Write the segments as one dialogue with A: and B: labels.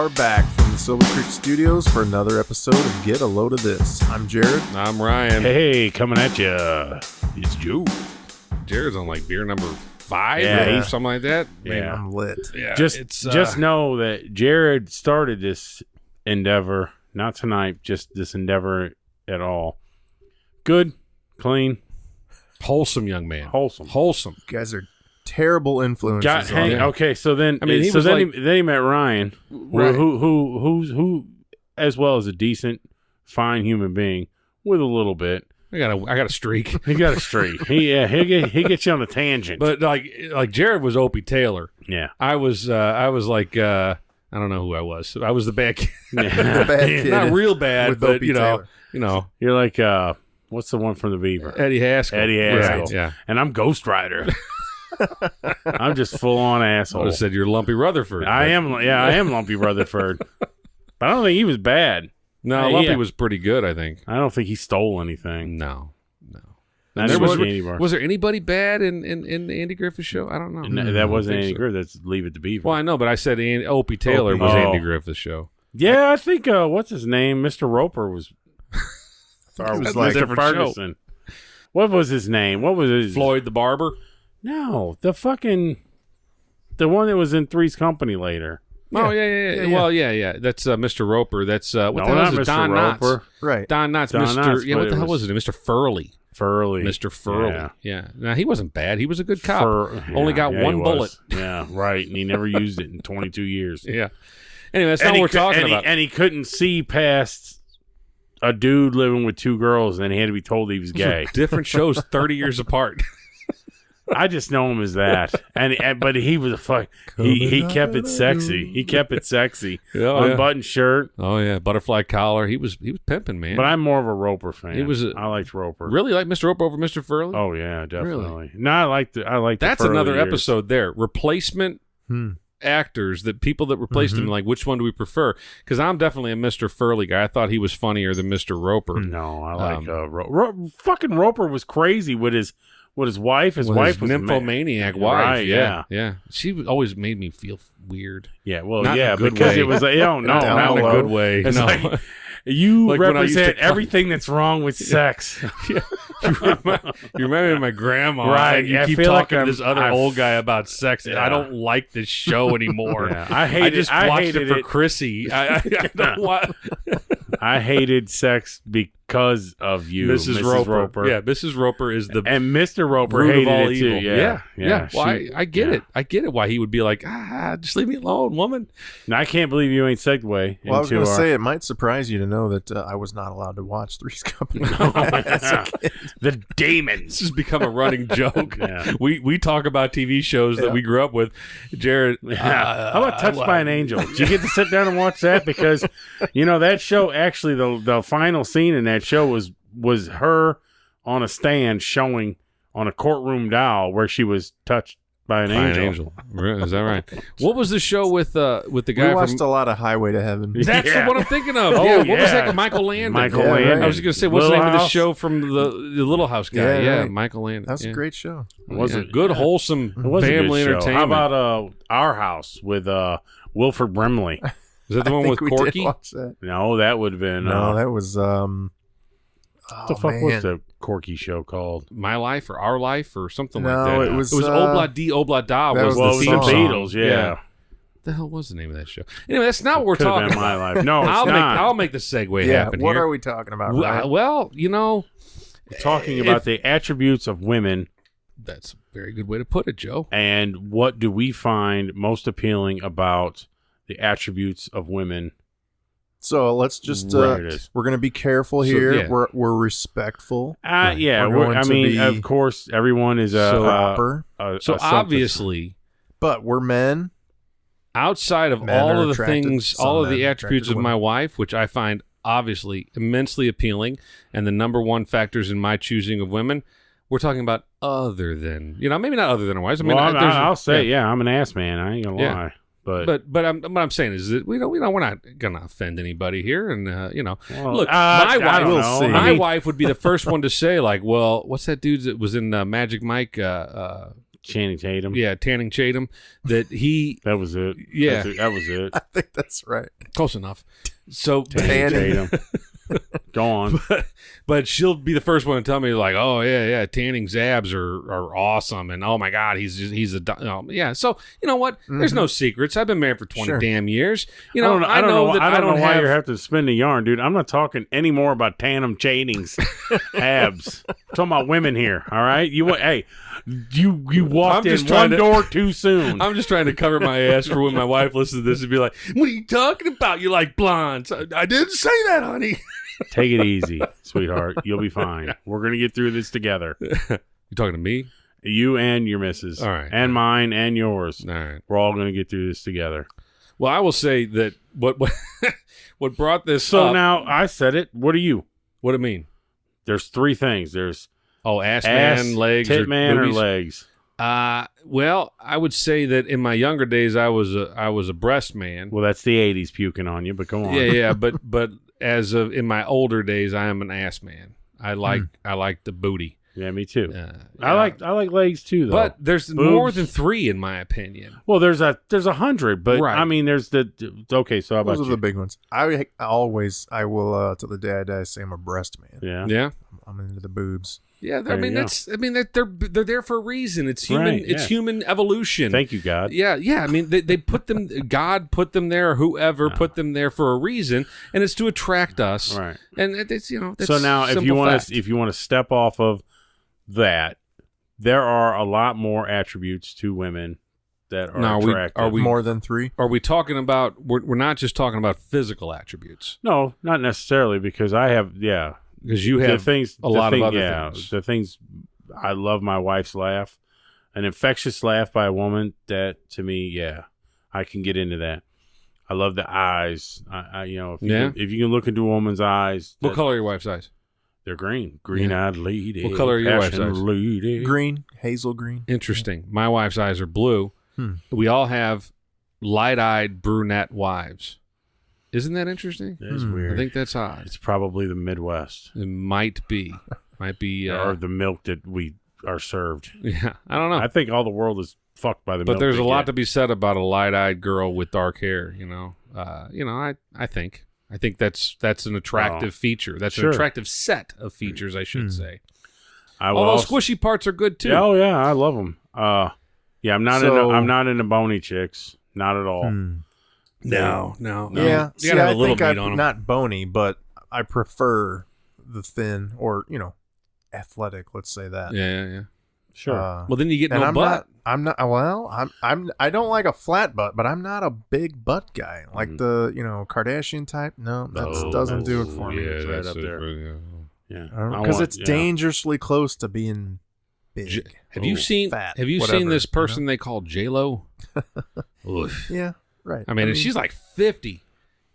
A: are back from the Silver Creek Studios for another episode of Get a Load of This. I'm Jared.
B: I'm Ryan.
C: Hey, coming at you. It's Joe.
B: Jared's on like beer number 5
C: Yeah,
B: or something like that.
C: Yeah.
A: I'm lit.
B: Yeah,
C: Just know that Jared started this endeavor, not tonight, just this endeavor at all. Good, clean,
B: wholesome young man.
C: wholesome.
B: Wholesome.
A: You guys are terrible influences on me.
C: Okay, so then,
B: I mean, he
C: so
B: was
C: then,
B: like-
C: then he met Ryan,
B: Right.
C: who, as well as a decent, fine human being with a little bit.
B: I got a streak.
C: He got a streak. He gets you on a tangent.
B: But like Jared was Opie Taylor.
C: yeah,
B: I was like I don't know who I was. I was the bad kid.
A: The bad kid
B: Not real bad,
A: with
B: but
A: Opie
B: you
A: Taylor.
B: know,
C: you're like what's the one from the Beaver?
B: Eddie Haskell.
C: Eddie Haskell.
B: Right, yeah.
C: And I'm Ghost Rider. I'm just full on
B: I would
C: asshole.
B: have said you're Lumpy Rutherford.
C: I am Lumpy Rutherford. But I don't think he was bad.
B: No,
C: Yeah.
B: Lumpy was pretty good, I think.
C: I don't think he stole anything.
B: No.
C: Not
B: There
C: even
B: was,
C: Candy Bar.
B: was there anybody bad in the Andy Griffith show? I don't know.
C: No, that wasn't
B: I think
C: Andy
B: so.
C: Griffith. That's Leave It to Beaver.
B: Well, I know, but I said Opie Taylor was
C: Oh.
B: Andy Griffith's show.
C: Yeah, I think what's his name? Mr. Roper was.
A: Or it was
B: That's
A: like
B: a
C: Mr.
B: different show.
C: Ferguson. What was his name? What was his
B: Floyd the Barber.
C: No, the one that was in Three's Company later.
B: Oh yeah. Well, yeah. That's Mr. Roper. That's what
C: No,
B: the hell
C: not
B: is it?
C: Mr.
B: Don
C: Roper.
B: Knotts.
A: right.
B: Don Knotts.
C: Don
B: Mr.
C: Knotts,
B: Yeah,
C: but
B: what the
C: it
B: hell was it? Mr. Furley.
C: Furley.
B: Mr. Furley.
C: Yeah.
B: Yeah. Now he wasn't bad. He was a good cop. Only got
C: he
B: one
C: was.
B: bullet.
C: Yeah, right. And he never used it in 22 years.
B: Yeah. Anyway, that's not what we're talking about.
C: And he couldn't see past a dude living with 2 girls, and he had to be told he was gay.
B: Different shows, 30 years apart.
C: I just know him as that. But he was a fuck. He kept it sexy. He kept it sexy. Unbuttoned shirt.
B: Oh yeah, butterfly collar. He was pimping, man.
C: But I'm more of a Roper fan.
B: I
C: liked Roper.
B: really like Mr. Roper over Mr. Furley.
C: Oh yeah, definitely.
B: Really?
C: No, I like the
B: That's
C: Furley
B: another
C: years.
B: episode there. Replacement actors, that people that replaced him, like which one do we prefer? Because I'm definitely a Mr. Furley guy. I thought he was funnier than Mr. Roper.
C: No, I like fucking Roper was crazy with his wife. His wife was
B: nymphomaniac wife.
C: Right, yeah.
B: She always made me feel weird.
C: Yeah, well,
B: Not in
C: yeah,
B: a good
C: because
B: way.
C: it was like, no,
B: Not in a good way.
C: It's
B: No.
C: like, you
B: Like when I used to
C: represent
B: come-
C: everything that's wrong with sex.
B: you remind me of my grandma.
C: Right,
B: And you
C: I
B: keep
C: feel like
B: talking to this other
C: I've-
B: old guy about sex. And I
C: Yeah.
B: don't like this show anymore.
C: Yeah,
B: I just watched
C: hated
B: it for Chrissy. I don't want
C: I hated sex because of you,
B: Mrs. Roper. Yeah, Mrs. Roper is the
C: and Mr. Roper
B: root
C: hated
B: of all
C: it too.
B: evil. Yeah. Well,
C: she-
B: I get
C: yeah.
B: it. I get it why he would be like, just leave me alone, woman.
C: Now, I can't believe you ain't segue
A: Well, I was
C: into
A: going to
C: our...
A: say, it might surprise you to know that I was not allowed to watch Three's Company.
C: the Damons.
B: This has become a running joke.
C: Yeah.
B: We talk about TV shows that we grew up with. Jared,
C: How about Touched by an Angel? Did you get to sit down and watch that? Because, that show, actually, the final scene in that show was her on a stand showing on a courtroom doll where she was touched by an angel.
B: Is that right? What was the show with the guy
A: We watched
B: from...
A: a lot of Highway to Heaven.
B: That's
C: Yeah.
B: the one I'm thinking of.
C: Oh,
B: Yeah, what was
C: yeah.
B: that? Michael Landon.
C: Michael
A: Yeah,
C: Landon.
A: right.
B: I was going to say, what's the
C: Little
B: name of the
C: House.
B: show from the Little House guy?
A: Yeah,
B: Yeah,
A: right.
B: Michael Landon.
A: That was
B: yeah.
A: a great show.
C: Was
B: Yeah,
C: it?
B: good, wholesome
C: It was a
B: family
C: good show.
B: entertainment?
C: How about Our House with Wilford Brimley?
B: Is that the
A: I
B: one
A: think
B: with
A: we
B: Corky?
A: did watch that.
C: No, that would have been...
A: No, that was...
C: what the fuck was the Corky show called?
B: My Life or Our Life or something
A: No,
B: like that.
A: it was,
B: Obla Di Obla Da.
A: that
B: Was
A: was
B: the
A: the
B: theme
A: song.
B: song.
C: Beatles, yeah.
B: What the hell was the name of that show? Anyway, that's not what we're
C: Could have
B: talking
C: been
B: about.
C: My Life. No, it's not.
B: I'll make the segue
A: Yeah,
B: happen
A: what
B: here.
A: are we talking about, Ryan?
B: Well,
C: We're talking about the attributes of women
B: that's a very good way to put it, Joe.
C: and what do we find most appealing about the attributes of women.
A: So let's just...
C: Right, it is.
A: we're going to be careful
B: So,
A: here.
B: yeah.
A: We're respectful.
C: Yeah,
A: We're going
C: I
A: to
C: mean,
A: be
C: of course, everyone is
A: proper.
B: So obviously,
A: But we're men.
B: outside of
A: Men
B: all
A: are
B: of the
A: attracted-
B: things,
A: some
B: all of
A: men
B: the
A: are
B: attributes
A: attracted
B: of
A: to
B: my wife, which I find obviously immensely appealing, and the number one factors in my choosing of women, we're talking about other than, maybe not other than our wives. I mean,
C: I'll say, yeah, I'm an ass man. I ain't gonna
B: Yeah.
C: lie, but
B: But what I'm saying is that we're not gonna offend anybody here, and
C: well,
B: look,
C: I
B: my
C: don't
B: wife,
C: know.
A: see.
B: my wife would be the first one to say, like, well, what's that dude that was in Magic Mike?
C: Channing Tatum.
B: Yeah, Tanning Chatum. That he.
C: That was it.
B: Yeah.
C: That was it.
A: I think that's right.
B: Close enough. So
C: Channing Tatum. Go on.
B: But she'll be the first one to tell me, like, oh, yeah, Tanning's abs are awesome. And, oh, my God, he's yeah. So, you know what? There's no secrets. I've been married for 20 damn years. You know, I don't know
C: why you have to spin the yarn, dude. I'm not talking any more about Tanning Chatum's abs. I'm talking about women here, all right? You walked in one door too soon.
B: I'm just trying to cover my ass for when my wife listens to this and be like, what are you talking about? You like blondes. I didn't say that, honey.
C: Take it easy, sweetheart. You'll be fine. We're going to get through this together.
B: You talking to me?
C: You and your missus.
B: All right.
C: And mine and yours.
B: All right.
C: We're all going to get through this together.
B: Well, I will say that what brought this
C: So
B: up,
C: now, I said it. What are you?
B: what do you mean?
C: There's three things. There's
B: Ass man, legs,
C: tit
B: or
C: man, or
B: boobies?
C: legs.
B: Well, I would say that in my younger days, I was a breast man.
C: Well, that's the 80s puking on you, but go on.
B: Yeah, but as of in my older days, I am an ass man. I like the booty.
C: Yeah, me too.
B: Yeah.
C: I like legs too, though.
B: But there's
C: Boobs.
B: more than 3 in my opinion.
C: Well, there's 100, but
B: Right.
C: I mean, there's okay. So how about
A: Those are
C: you?
A: the big ones. I will till the day I die say I'm a breast man.
C: Yeah.
B: Yeah.
A: I'm into the boobs.
B: Yeah,
C: There you go.
B: they're there for a reason. It's human.
C: Right,
B: It's
C: yeah.
B: human evolution.
C: Thank you, God.
B: Yeah. I mean, they put them. God put them there. Whoever put them there for a reason, and it's to attract us.
C: Right.
B: And it's that's
C: So now, if you want to step off of that, there are a lot more attributes to women that are attractive.
B: are we
A: More than 3?
B: Are we talking about? We're not just talking about physical attributes.
C: No, not necessarily, because I have
B: Because you have a lot of other things.
C: The things, I love my wife's laugh. An infectious laugh by a woman, that to me, I can get into that. I love the eyes. If you can look into a woman's eyes.
B: What color are your wife's eyes?
C: They're green. Green-eyed lady.
B: What color are your wife's
C: passion
B: eyes?
C: Lady.
A: Green, hazel green.
B: Interesting. My wife's eyes are blue. We all have light-eyed brunette wives. Isn't that interesting?
C: That is weird.
B: I think that's odd.
C: It's probably the Midwest.
B: It might be.
C: Or the milk that we are served.
B: Yeah, I don't know.
C: I think all the world is fucked by the milk.
B: But there's
C: they
B: a lot
C: get.
B: to be said about a light-eyed girl with dark hair. I think that's an attractive feature. That's an attractive set of features, I should say. Although squishy parts are good too.
C: Oh yeah, I love them. I'm not into bony chicks. Not at all.
B: No.
A: Yeah,
B: You gotta have a little meat
A: I'm
B: on them.
A: not bony, but I prefer the thin or athletic. Let's say that.
B: Yeah.
C: Sure.
B: Well, then you get
A: And
B: no
A: I'm
B: butt.
A: I don't like a flat butt, but I'm not a big butt guy. Like the Kardashian type. No, that doesn't do it for me.
B: Yeah,
C: right
B: that's
C: up there.
B: Yeah.
A: Because it's dangerously close to being big.
B: Have you seen
A: fat,
B: seen
A: whatever,
B: this person they call J-Lo?
A: Yeah, right.
B: I mean, she's like 50.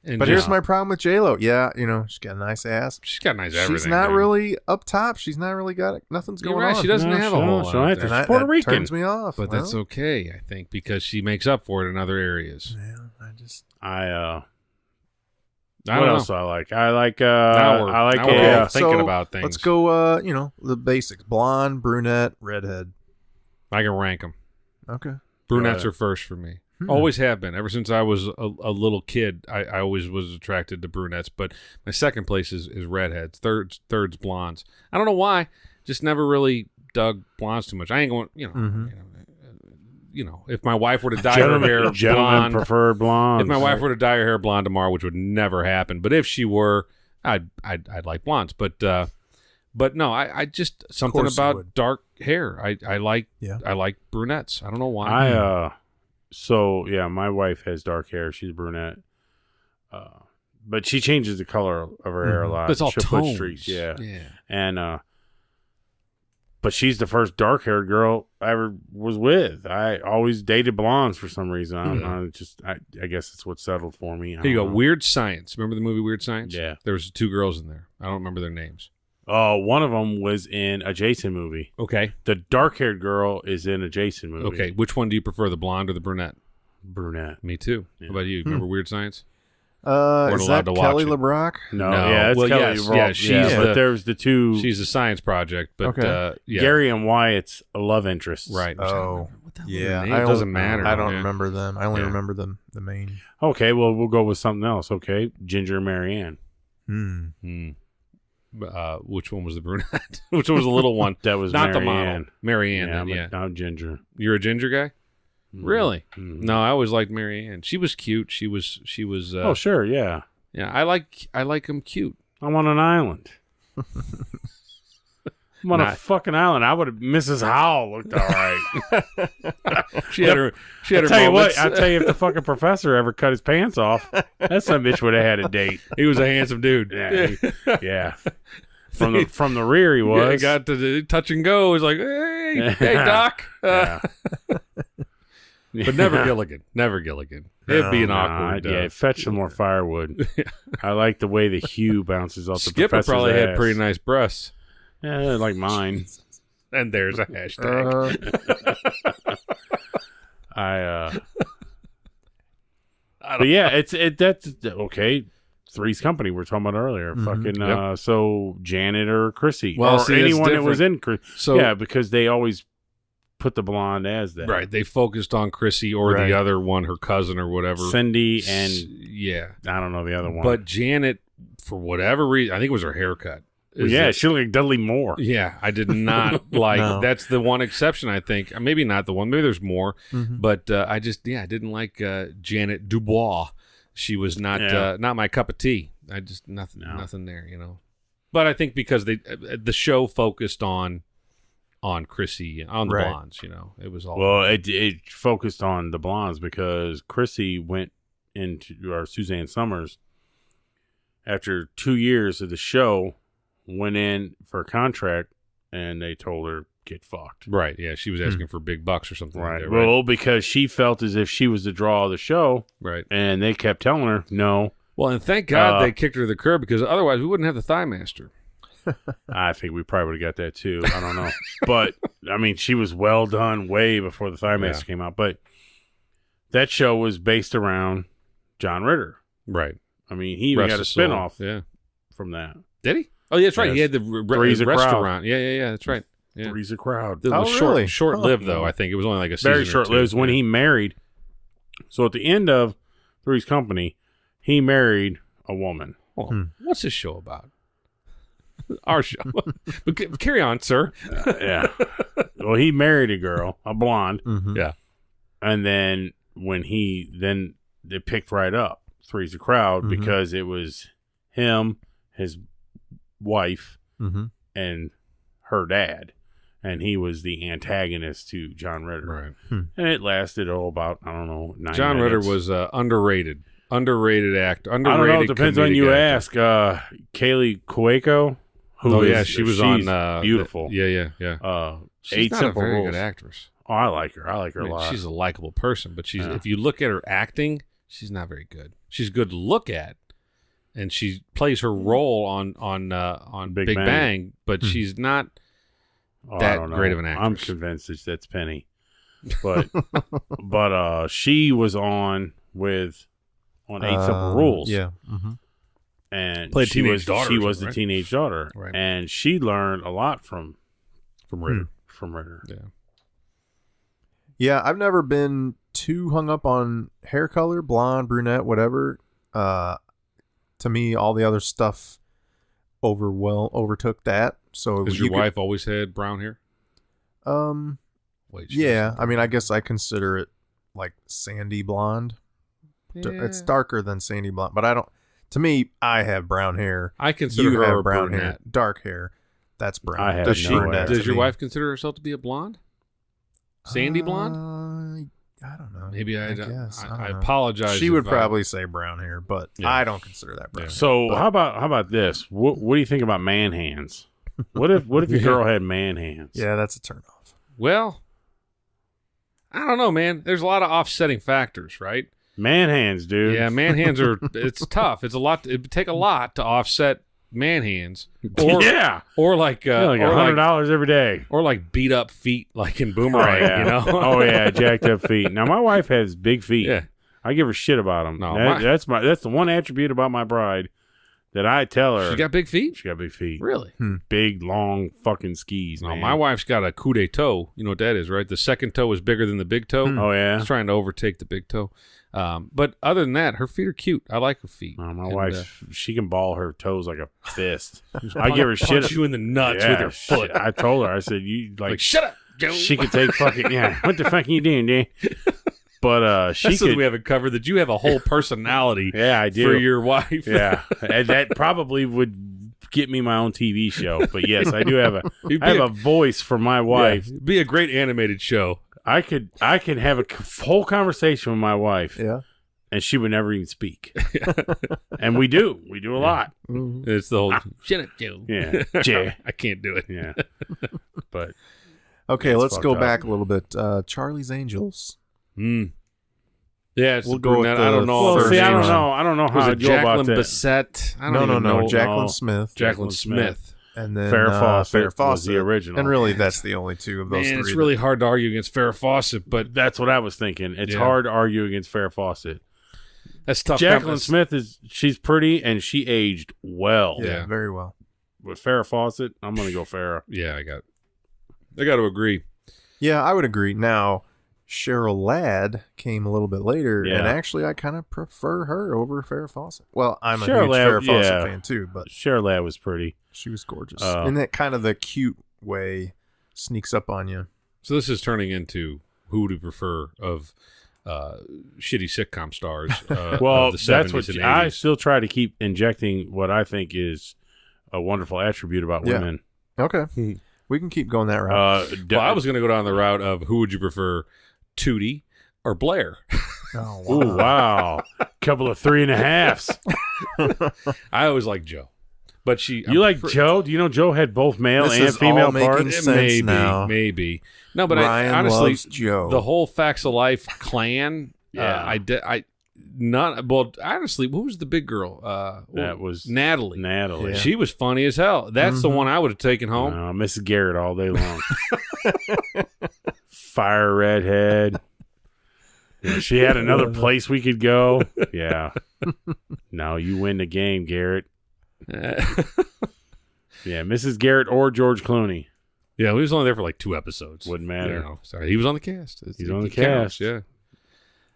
B: And
A: But here's my problem with J-Lo. Yeah, she's got a nice ass.
B: She's got nice everything.
A: She's not
B: dude.
A: really up top. She's not really got it. Nothing's
B: You're
A: going
B: right.
A: on.
B: She doesn't have a whole lot.
C: right.
B: of that.
C: She's Puerto
A: that
C: Rican.
A: turns me off.
B: But that's okay, I think, because she makes up for it in other areas.
A: Yeah,
B: I
C: what
B: don't
C: else
B: know.
C: I like? I like
B: Now we're thinking about things.
A: Let's go. The basics: blonde, brunette, redhead.
B: I can rank them.
A: Okay.
B: Brunettes are first for me. Always have been. Ever since I was a little kid, I always was attracted to brunettes. But my second place is redheads. Third's blondes. I don't know why. Just never really dug blondes too much. I ain't going. If my wife were to dye her hair blonde,
C: prefer blonde.
B: if my wife were to dye her hair blonde tomorrow, which would never happen, but if she were, I'd like blondes. But no, I just something
A: course you
B: about
A: would.
B: dark hair. I like
A: Yeah.
B: I like brunettes. I don't know why.
C: My wife has dark hair. She's a brunette. But she changes the color of her hair a lot.
B: It's all
C: She'll put
B: tones.
C: streaks, yeah.
B: Yeah.
C: And but she's the first dark-haired girl I ever was with. I always dated blondes for some reason. I don't know. I guess it's what settled for me.
B: Here you go. Weird Science. Remember the movie Weird Science?
C: Yeah.
B: There was 2 girls in there. I don't remember their names.
C: One of them was in a Jason movie.
B: Okay.
C: The dark-haired girl is in a Jason movie.
B: Okay. Which one do you prefer, the blonde or the brunette?
C: Brunette.
B: Me too.
C: Yeah.
B: How about you? Remember Weird Science? weren't
A: is
B: allowed
A: that
B: to
A: Kelly
B: watch it.
A: LeBrock?
C: No,
B: No.
C: yeah, it's
B: Well,
C: Kelly
B: yes,
C: LeBrock.
B: yeah, she's
C: but
B: the-
C: there's the two.
B: She's a science project, but
A: Okay.
B: yeah.
C: Gary and Wyatt's love interests.
B: Right.
A: Oh,
B: What the hell
A: yeah.
B: was her name? It doesn't matter.
A: I don't
B: Yeah.
A: remember them. I only
B: Yeah.
A: remember the main.
C: Okay, well, we'll go with something else. Okay, Ginger and Marianne.
B: Which one was the brunette? Which one was the little one?
C: That was
B: not the
C: Marianne.
B: model. Marianne.
C: Yeah,
B: then,
C: I'm Ginger.
B: You're a ginger guy? Really?
C: Mhm.
B: No, I always liked Marianne. She was cute. She was.
C: Oh, sure, yeah.
B: Yeah, I like them cute.
C: I'm on an island. I'm on a
B: Not-
C: fucking island. I would have. Mrs. Howell looked all right.
B: She had her. She had her
C: Tell you
B: moments.
C: what, I tell you, if the fucking professor ever cut his pants off, that son of a bitch would have had a date.
B: He was a handsome dude.
C: Yeah, yeah. From the rear, he was.
B: Yeah, he got to the touch and go. He's like, hey, Doc.
C: Yeah.
B: But never Gilligan. Never Gilligan. It'd be an awkward.
C: Yeah, fetch some more firewood. I like the way the hue bounces off the
B: Skipper
C: professor's
B: probably had
C: ass.
B: pretty nice breasts.
C: Yeah, like mine.
B: And there's a hashtag.
C: But yeah, that's okay. Three's Company we're talking about earlier. Fucking
B: Yep.
C: So Janet or Chrissy,
B: Well,
C: or
B: see, that's
C: anyone that was in
B: So
C: yeah, because they always put the blonde as that.
B: right, they focused on Chrissy or
A: Right.
B: the other one, her cousin or whatever.
C: Cindy and
B: yeah,
C: I don't know the other one.
B: but Janet, for whatever reason, I think it was her haircut.
C: yeah, she looked like Dudley Moore.
B: Yeah, I did not like.
A: No.
B: That's the one exception, I think. Maybe not the one. Maybe there's more.
A: Mhm.
B: But I didn't like Janet Dubois. She was not not my cup of tea. I just nothing there, you know. But I think because the show focused on Chrissy, on the
A: Right.
B: blondes, you know, it was all.
C: Well, it focused on the blondes because Chrissy went into, or Suzanne Summers, after 2 years of the show, went in for a contract, and they told her, get fucked.
B: right. Yeah, she was asking for big bucks or something.
C: Right.
B: Like that,
C: Well, because she felt as if she was the draw of the show,
B: right.
C: and they kept telling her, no.
B: Well, and thank God they kicked her to the curb, because otherwise we wouldn't have the Thigh Master.
C: I think we probably would have got that too. I don't know. But, I mean, she was well done way before the Thigh Master came out. But that show was based around John Ritter.
B: Right.
C: I mean, he even
B: Rest
C: got a
B: his soul.
C: spinoff
B: Yeah.
C: from that.
B: Did he? Oh, yeah, that's right.
C: Yes.
B: He had the
C: Three's a Crowd.
B: restaurant. Yeah. That's right. Yeah.
C: Three's a Crowd.
B: It was
A: really?
B: short-lived, though. I think it was only like a
C: Very
B: season or
C: short-lived.
B: two.
C: When
B: Yeah.
C: he married. So at the end of Three's Company, he married a woman.
B: Well, what's this show about? Our show. But carry on, sir.
C: Yeah. Well, he married a girl, a blonde.
A: Mhm.
B: Yeah.
C: And then when they picked right up Three's a Crowd
A: Mhm.
C: because it was him, his wife,
A: Mhm.
C: and her dad. And he was the antagonist to John Ritter.
B: Right.
C: And it lasted, about, I don't know, 9
B: John Ritter
C: minutes.
B: was underrated. Underrated actor.
C: I
B: Underrated.
C: don't know. It depends on
B: comedic
C: you
B: actor.
C: ask. Kaylee Cuoco, who is
B: she was on
C: beautiful.
B: Yeah. She's
C: Eight
B: not a
C: Simple
B: very
C: Rules.
B: good actress.
C: Oh, I like her. I like her
B: I mean,
C: a lot.
B: she's a likable person, but
C: Yeah.
B: if you look at her acting, she's not very good. She's good to look at, and she plays her role on
C: Big
B: Big
C: Bang.
B: Bang, but she's not.
C: I
B: that
C: don't know.
B: great of an actress.
C: I'm convinced that's Penny, but she was on Eight Simple Rules.
A: Yeah. Mm-hmm.
C: And
B: Played
C: she
B: teenage
C: was
B: daughter
C: she
B: or
C: was
B: something,
C: the
B: right?
C: teenage daughter,
B: Right.
C: and she learned a lot from
B: Ritter.
C: Ritter.
B: Yeah.
A: Yeah, I've never been too hung up on hair color, blonde, brunette, whatever. To me, all the other stuff overtook that. So
B: Has your wife always had brown hair? Wait.
A: Yeah, I mean, I guess I consider it like sandy blonde. It's darker than sandy blonde, but I don't. To me, I have brown hair.
B: I consider
A: You
B: her
A: have
B: a
A: brown
B: brunette.
A: hair, dark hair. That's brown.
C: I have
A: That's
C: no
A: brunette
C: idea.
B: Does
A: to
B: your
A: me.
B: wife consider herself to be a blonde? Sandy blonde?
A: I don't know.
B: Maybe I
A: guess.
B: I
A: don't know.
B: apologize.
A: She would
B: if
A: probably say brown hair, but
B: Yeah.
A: I don't consider that brown.
B: Yeah.
C: So
A: But-
C: how about this? What do you think about man hands? What if your girl had man hands?
A: Yeah, that's a turnoff.
B: Well, I don't know, man. There's a lot of offsetting factors, right?
C: Man hands, dude.
B: Yeah, man hands are. It's tough. It's a lot. It would take a lot to offset man hands, or
C: yeah.
B: or like
C: Like
B: or like
C: $100 every day.
B: or like beat up feet, like in Boomerang.
C: Oh, yeah.
B: You know?
C: Oh yeah, jacked up feet. Now my wife has big feet.
B: Yeah.
C: I give her shit about them.
B: No,
C: that's the one attribute about my bride that I tell her.
B: She got big feet?
C: She got big feet.
B: Really?
C: Big, long fucking skis,
B: No,
C: man.
B: my wife's got a coup de toe. You know what that is, right? The second toe is bigger than the big toe.
C: Oh, yeah?
B: She's trying to overtake the big toe. But other than that, her feet are cute. I like her feet.
C: My wife, she can ball her toes like a fist. I give her shit.
B: Punch you in the nuts with her foot.
C: I told her, I said, you like
B: shut up, Joe.
C: She could take fucking, what the fuck are you doing, dude? But she
B: That's
C: could.
B: what we haven't covered, that you have a whole personality
C: Yeah, I do.
B: for your wife.
C: Yeah, and that probably would get me my own TV show. But yes, I do have a voice for my wife.
B: Yeah, be a great animated show.
C: I could have a whole conversation with my wife.
A: Yeah.
C: And she would never even speak. And we do a lot.
A: Mm-hmm.
B: It's the whole shut up, Joe.
C: Yeah.
B: I can't do it.
C: Yeah. But
A: okay, let's
C: fucked
A: go
C: up.
A: back a little bit. Charlie's Angels.
B: Yeah, it's
A: We'll
B: the
A: go with
B: brunette. I don't know.
C: well,
B: if her
C: see, I
B: name
C: don't know. I don't know
B: was
C: how I
B: it
C: feel about
B: Jacqueline
C: that.
B: Bissett? I don't even know.
A: Jacqueline Smith.
B: Jacqueline Smith.
A: And then
C: Farrah Fawcett
A: Farrah Fawcett
C: was the original.
A: And really, that's the only two of those
B: Man,
A: three.
B: it's really hard to argue against Farrah Fawcett, but
C: That's what I was thinking. It's
B: Yeah.
C: hard to argue against Farrah Fawcett.
B: that's tough.
C: Jacqueline Smith she's pretty and she aged well.
A: Yeah, very well.
C: With Farrah Fawcett, I'm gonna go Farrah.
B: Yeah, I got to agree.
A: Yeah, I would agree. Now, Cheryl Ladd came a little bit later,
C: Yeah.
A: and actually, I kind of prefer her over Farrah Fawcett. Well, I'm a
C: Cheryl
A: huge
C: Ladd,
A: Farrah Fawcett
C: yeah.
A: fan too, but
C: Cheryl Ladd was pretty.
A: she was gorgeous.
C: Oh.
A: In that kind of the cute way, sneaks up on you.
B: So this is turning into who to prefer of shitty sitcom stars.
C: Well,
B: of the 70s
C: that's what
B: and
C: I
B: 80s.
C: still try to keep injecting what I think is a wonderful attribute about
A: Yeah.
C: women.
A: Okay, we can keep going that route.
B: Well, I was going to go down the route of who would you prefer, Tootie or Blair?
A: Oh,
C: Ooh, wow. Couple of 3.5s.
B: I always like Joe, but
C: You like Joe? Do you know Joe had both male
A: This
C: and
A: is
C: female
A: all making
C: parts?
A: sense
B: Maybe,
A: now.
B: maybe. No, but
A: Ryan
B: I honestly,
A: loves Joe.
B: the whole Facts of Life clan.
C: Yeah.
B: Honestly, what was the big girl?
C: That was
B: Natalie.
C: Natalie.
A: Yeah.
B: She was funny as hell. That's the one I would have taken home.
C: Mrs. Garrett all day long. Fire redhead. Yeah, she had another place we could go. Yeah. No, you win the game, Garrett. Yeah, Mrs. Garrett or George Clooney.
B: Yeah, he was only there for like 2 episodes.
C: Wouldn't matter.
B: You know, sorry, he was on the cast.
C: He's on the
B: counts,
C: cast.
B: yeah.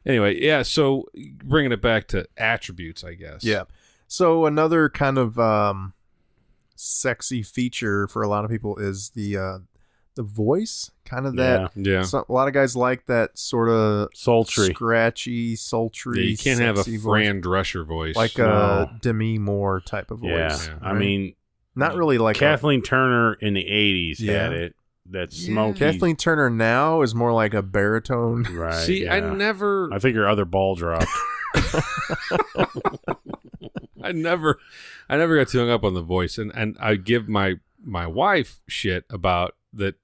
B: Anyway, yeah. So bringing it back to attributes, I guess.
A: Yeah. So another kind of sexy feature for a lot of people is the voice, kind of that.
B: Yeah.
A: A lot of guys like that sort of
C: Sultry.
A: scratchy, sultry.
B: Yeah, you can't have a
A: sexy
B: Fran Drescher voice.
A: like
C: No.
A: a Demi Moore type of voice.
C: Yeah.
B: Yeah.
C: I mean,
A: Not really like
C: Kathleen Turner in the 80s
A: Yeah.
C: had it. That
B: Yeah.
C: smoky.
A: Kathleen Turner now is more like a baritone.
C: Right.
B: See,
C: yeah.
B: I
C: think her other ball dropped.
B: never got too hung up on the voice, and I give my wife shit about that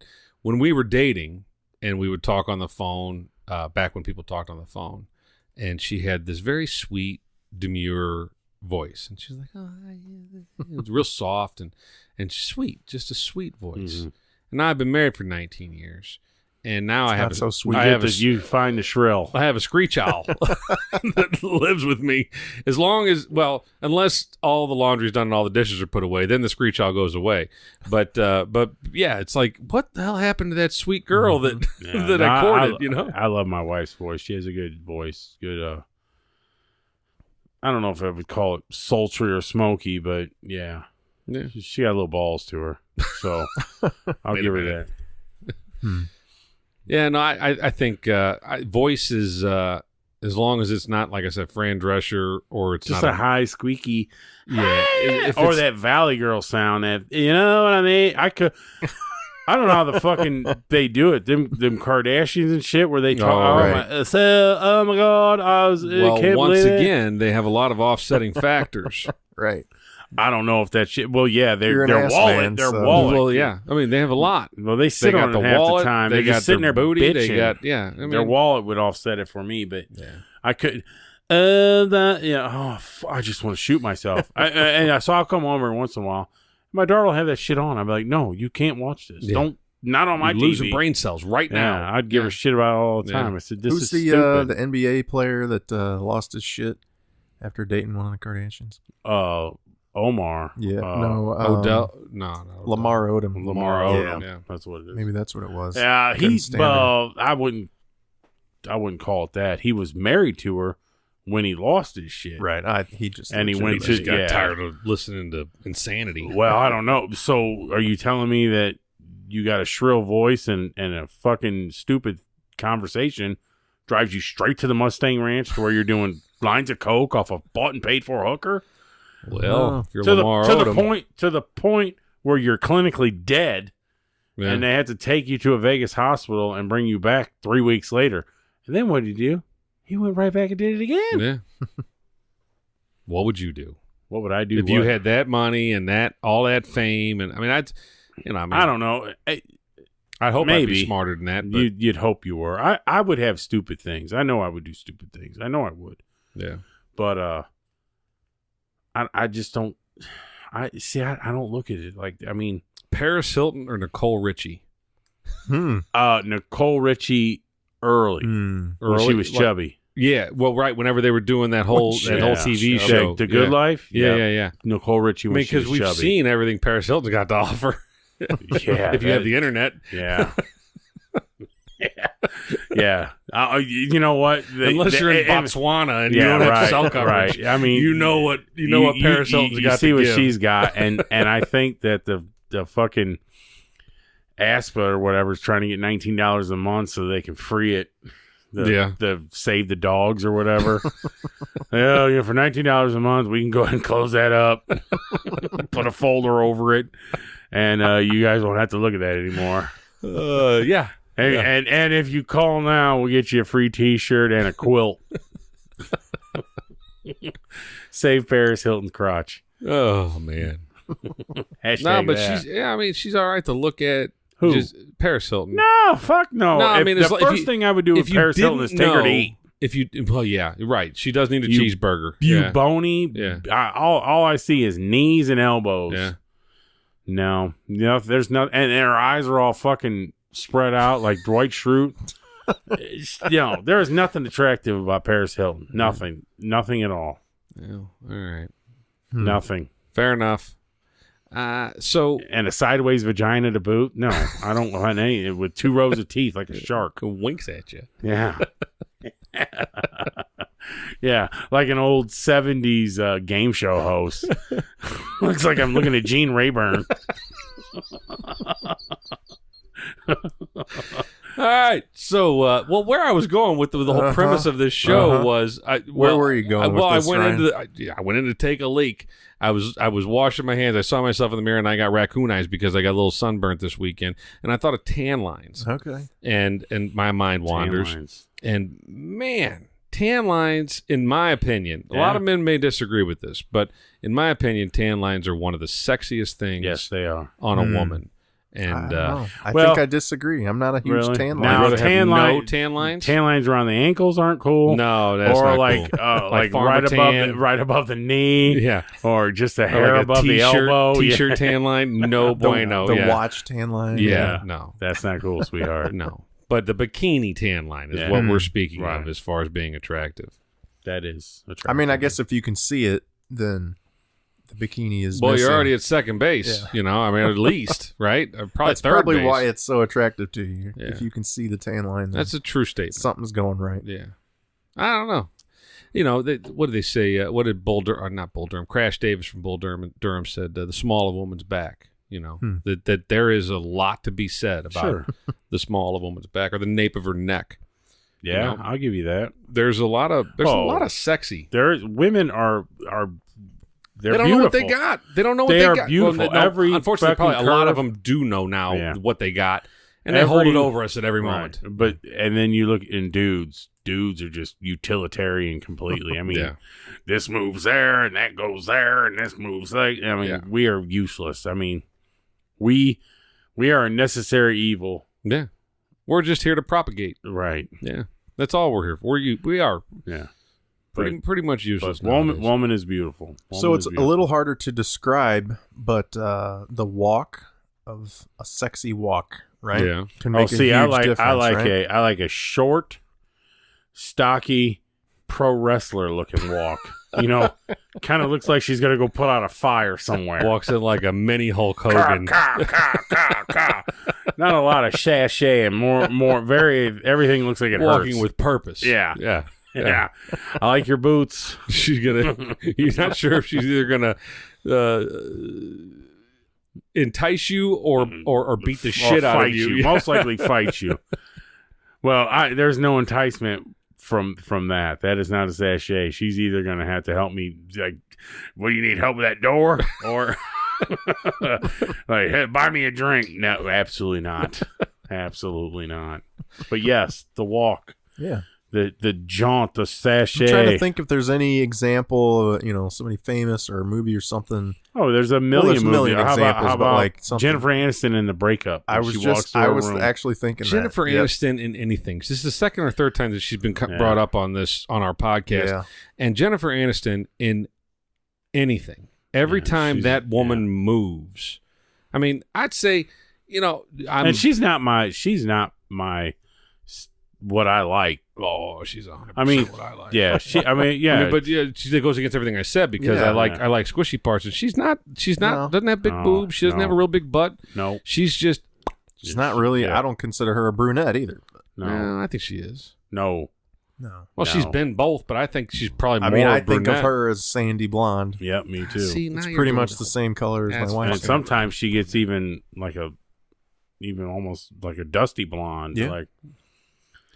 B: when we were dating and we would talk on the phone, back when people talked on the phone, and she had this very sweet, demure voice, and she's like, oh, it was real soft and sweet, just a sweet voice.
C: Mhm.
B: And now I've been married for 19 years, and now I have
A: not so sweet.
B: I
C: You
B: have
C: get
B: a
C: to- you find the shrill.
B: I have a screech owl that lives with me as long as, well, unless all the laundry's done and all the dishes are put away, then the screech owl goes away. But yeah, it's like, what the hell happened to that sweet girl that
C: Yeah,
B: that
C: no,
B: I courted? You know,
C: I love my wife's voice. She has a good voice. Good. I don't know if I would call it sultry or smoky, but yeah, she got little balls to her. So I'll
B: Wait a
C: give her
B: minute.
C: that.
B: Yeah, no, I think voice is as long as it's not, like I said, Fran Drescher, or it's
C: Just
B: not
C: a high squeaky,
B: yeah, if
C: or
B: it's-
C: that Valley Girl sound. That, you know what I mean? I don't know how the fucking they do it. Them Kardashians and shit, where they talk.
B: Oh,
A: right.
C: Oh my god, I was.
B: well,
C: can't
B: once
C: believe it.
B: again, they have a lot of offsetting factors.
A: Right.
C: I don't know if that shit. Well, yeah,
A: You're
C: their
A: an ass
C: wallet,
A: man,
C: their
A: so-
C: wallet.
B: Well, yeah, I mean, they have a lot.
C: Well, they sit
B: They
C: on
B: got
C: it
B: the
C: half
B: wallet.
C: the time.
B: They
C: They're
B: got
C: just sitting
B: their
C: there
B: booty. They
C: bitching.
B: got, yeah. I mean,
C: Their wallet would offset it for me, but
B: yeah.
C: I could. I just want to shoot myself. So I'll come over once in a while. My daughter will have that shit on. I'll be like, no, you can't watch this.
B: Yeah.
C: not on my
B: You're
C: TV.
B: losing brain cells right now.
C: Yeah, I'd give her shit about it all the time. I said, "This
A: Who's
C: is
A: the
C: stupid."
A: the NBA player that lost his shit after dating one of the Kardashians?
C: Omar.
A: Yeah,
B: Odell. No.
A: Lamar Odom.
C: Lamar Odom.
B: Yeah.
C: That's what it is.
A: Maybe that's what it was.
C: Yeah,
A: Couldn't stand her.
C: I wouldn't call it that. He was married to her when he lost his shit.
A: Right. He just
C: And he went
B: Just got
C: yeah.
B: tired of listening to insanity.
C: Well, I don't know. So, are you telling me that you got a shrill voice and a fucking stupid conversation drives you straight to the Mustang Ranch to where you're doing lines of coke off a bought and paid for hooker?
B: Well, if you're
C: to
B: Lamar
C: the point where you're clinically dead,
B: yeah.
C: and they had to take you to a Vegas hospital and bring you back 3 weeks later. And then what did he do? He went right back and did it again.
B: Yeah. What would you do?
C: What would I do
B: if you had that money and all that fame? And I
C: don't know.
B: I hope
C: maybe.
B: I'd be smarter than that. But
C: You'd hope you were. I would have stupid things. I know I would do stupid things. I know I would.
B: yeah.
C: But I just don't. I don't look at it like. I mean,
B: Paris Hilton or Nicole Richie?
C: Nicole Richie early when she was chubby.
B: Yeah, well, right. Whenever they were doing that whole TV show,
C: The Good Life.
B: Yeah.
C: Nicole Richie. When
B: because we've seen everything Paris Hilton got to offer.
C: Yeah,
B: if you have the internet.
C: Yeah. Yeah. You know what?
B: Unless you're in Botswana and you don't have cell coverage.
C: Right. I mean,
B: you know what Paris Hilton's got to give.
C: You see what she's got, and I think that the fucking ASPA or whatever is trying to get $19 a month so they can free it. The save the dogs or whatever. Yeah, for $19 a month, we can go ahead and close that up, put a folder over it, and you guys won't have to look at that anymore.
B: Yeah.
C: And if you call now, we'll get you a free T-shirt and a quilt. Save Paris Hilton's crotch.
B: Oh man.
C: Hashtag
B: but
C: that.
B: she's all right to look at.
C: Who?
B: Just Paris Hilton.
C: No, fuck no.
B: I mean,
C: the first thing I would do with Paris Hilton is take her to eat.
B: Right. She does need a cheeseburger.
C: Bony.
B: Yeah.
C: All I see is knees and elbows.
B: Yeah.
C: No, there's no, and her eyes are all fucking spread out like Dwight Schrute. There is nothing attractive about Paris Hilton. Nothing at all.
B: Yeah. All right.
C: Nothing.
B: Fair enough.
C: And a sideways vagina to boot? No, I don't want any with 2 rows of teeth like a shark.
B: Who winks at you?
C: Yeah. Yeah, like an old 70s game show host. Looks like I'm looking at Gene Rayburn.
B: All right. So, where I was going with the whole premise of this show was,
A: where were you going?
B: I went in to take a leak. I was washing my hands. I saw myself in the mirror, and I got raccoon eyes because I got a little sunburnt this weekend. And I thought of tan lines.
A: Okay.
B: And my mind wanders. And man, tan lines, in my opinion, a lot of men may disagree with this, but in my opinion, tan lines are one of the sexiest things.
C: Yes, they are
B: on a woman. And
A: I think I disagree. I'm not a huge tan line.
C: Now, tan lines.
B: Tan
C: lines around the ankles aren't cool.
B: No, that's
C: or
B: not
C: like
B: cool.
C: Like right above the knee.
B: Yeah,
C: or just a hair above the elbow.
B: T-shirt tan line. No bueno.
A: The watch tan line.
B: Yeah, no,
C: that's not cool, sweetheart.
B: No, but the bikini tan line is what we're speaking of as far as being attractive.
C: That is attractive.
A: I mean, I guess if you can see it, then the bikini is
B: well,
A: missing.
B: You're already at second base.
A: Yeah.
B: I mean, at least, right? Probably
A: That's
B: third
A: probably
B: base.
A: why it's so attractive to you.
B: Yeah.
A: If you can see the tan line,
B: that's a true statement.
A: Something's going right.
B: Yeah, I don't know. What did they say? What did not Bull Durham, Crash Davis from Bull Durham said, the small of woman's back. That there is a lot to be said about the small of woman's back or the nape of her neck.
C: Yeah, I'll give you that.
B: There's a lot of sexy.
C: Women are
B: they don't
C: beautiful.
B: know what they got. They don't know what
C: they
B: they
C: are
B: got.
C: Beautiful.
B: Well, unfortunately, probably a lot of them do know now what they got, and they hold it over us at every moment.
C: But and then you look in dudes. Dudes are just utilitarian completely. I mean, this moves there, and that goes there, and this moves there. I mean, we are useless. I mean, we are a necessary evil.
B: Yeah, we're just here to propagate.
C: Right.
B: Yeah, that's all we're here for. We are.
C: Yeah.
B: Pretty much useless.
C: Woman is beautiful.
A: So it's a little harder to describe, but the walk of a sexy walk right?
B: Yeah.
A: Can make a huge difference, right?
C: I like a short, stocky, pro wrestler looking walk. Kind of looks like she's gonna go put out a fire somewhere.
B: Walks in like a mini Hulk Hogan.
C: Not a lot of sachet and more very everything looks like it
B: Walking
C: hurts.
B: with purpose.
C: Yeah.
B: Yeah.
C: I like your boots.
B: She's gonna. You're not sure if she's either gonna entice you or beat the shit out of you.
C: Most likely fight you. Well, there's no enticement from that. That is not a sachet. She's either gonna have to help me. Like, what do you need help with that door, or like, hey, buy me a drink? No, absolutely not. Absolutely not. But yes, the walk.
A: Yeah.
C: The jaunt, the sachet.
A: I'm trying to think if there's any example of, somebody famous or a movie or something.
C: Oh, there's a million movies. How
A: examples,
C: about
A: like something.
C: Jennifer Aniston in The Breakup?
A: I was actually thinking
B: Jennifer
A: that.
B: Aniston in anything. This is the second or third time that she's been brought up on our podcast.
A: Yeah.
B: And Jennifer Aniston in anything. Every time that woman moves. I mean, I'd say,
C: and she's not my what I like.
B: Oh, she's 100%
C: I mean,
B: what I like.
C: Yeah,
B: but she goes against everything I said because I like squishy parts, and she's not doesn't have big boobs. She doesn't have a real big butt.
C: No,
B: she's
A: not really.
C: Yeah.
A: I don't consider her a brunette either.
B: No, I think she is.
C: No.
B: Well, she's been both, but I think she's probably more.
A: I mean, I
B: brunette.
A: think of her as sandy blonde.
C: Yep, me too.
B: See,
A: it's pretty much the same color as my wife.
C: And sometimes she gets even almost like a dusty blonde.
A: Yeah.
C: Like,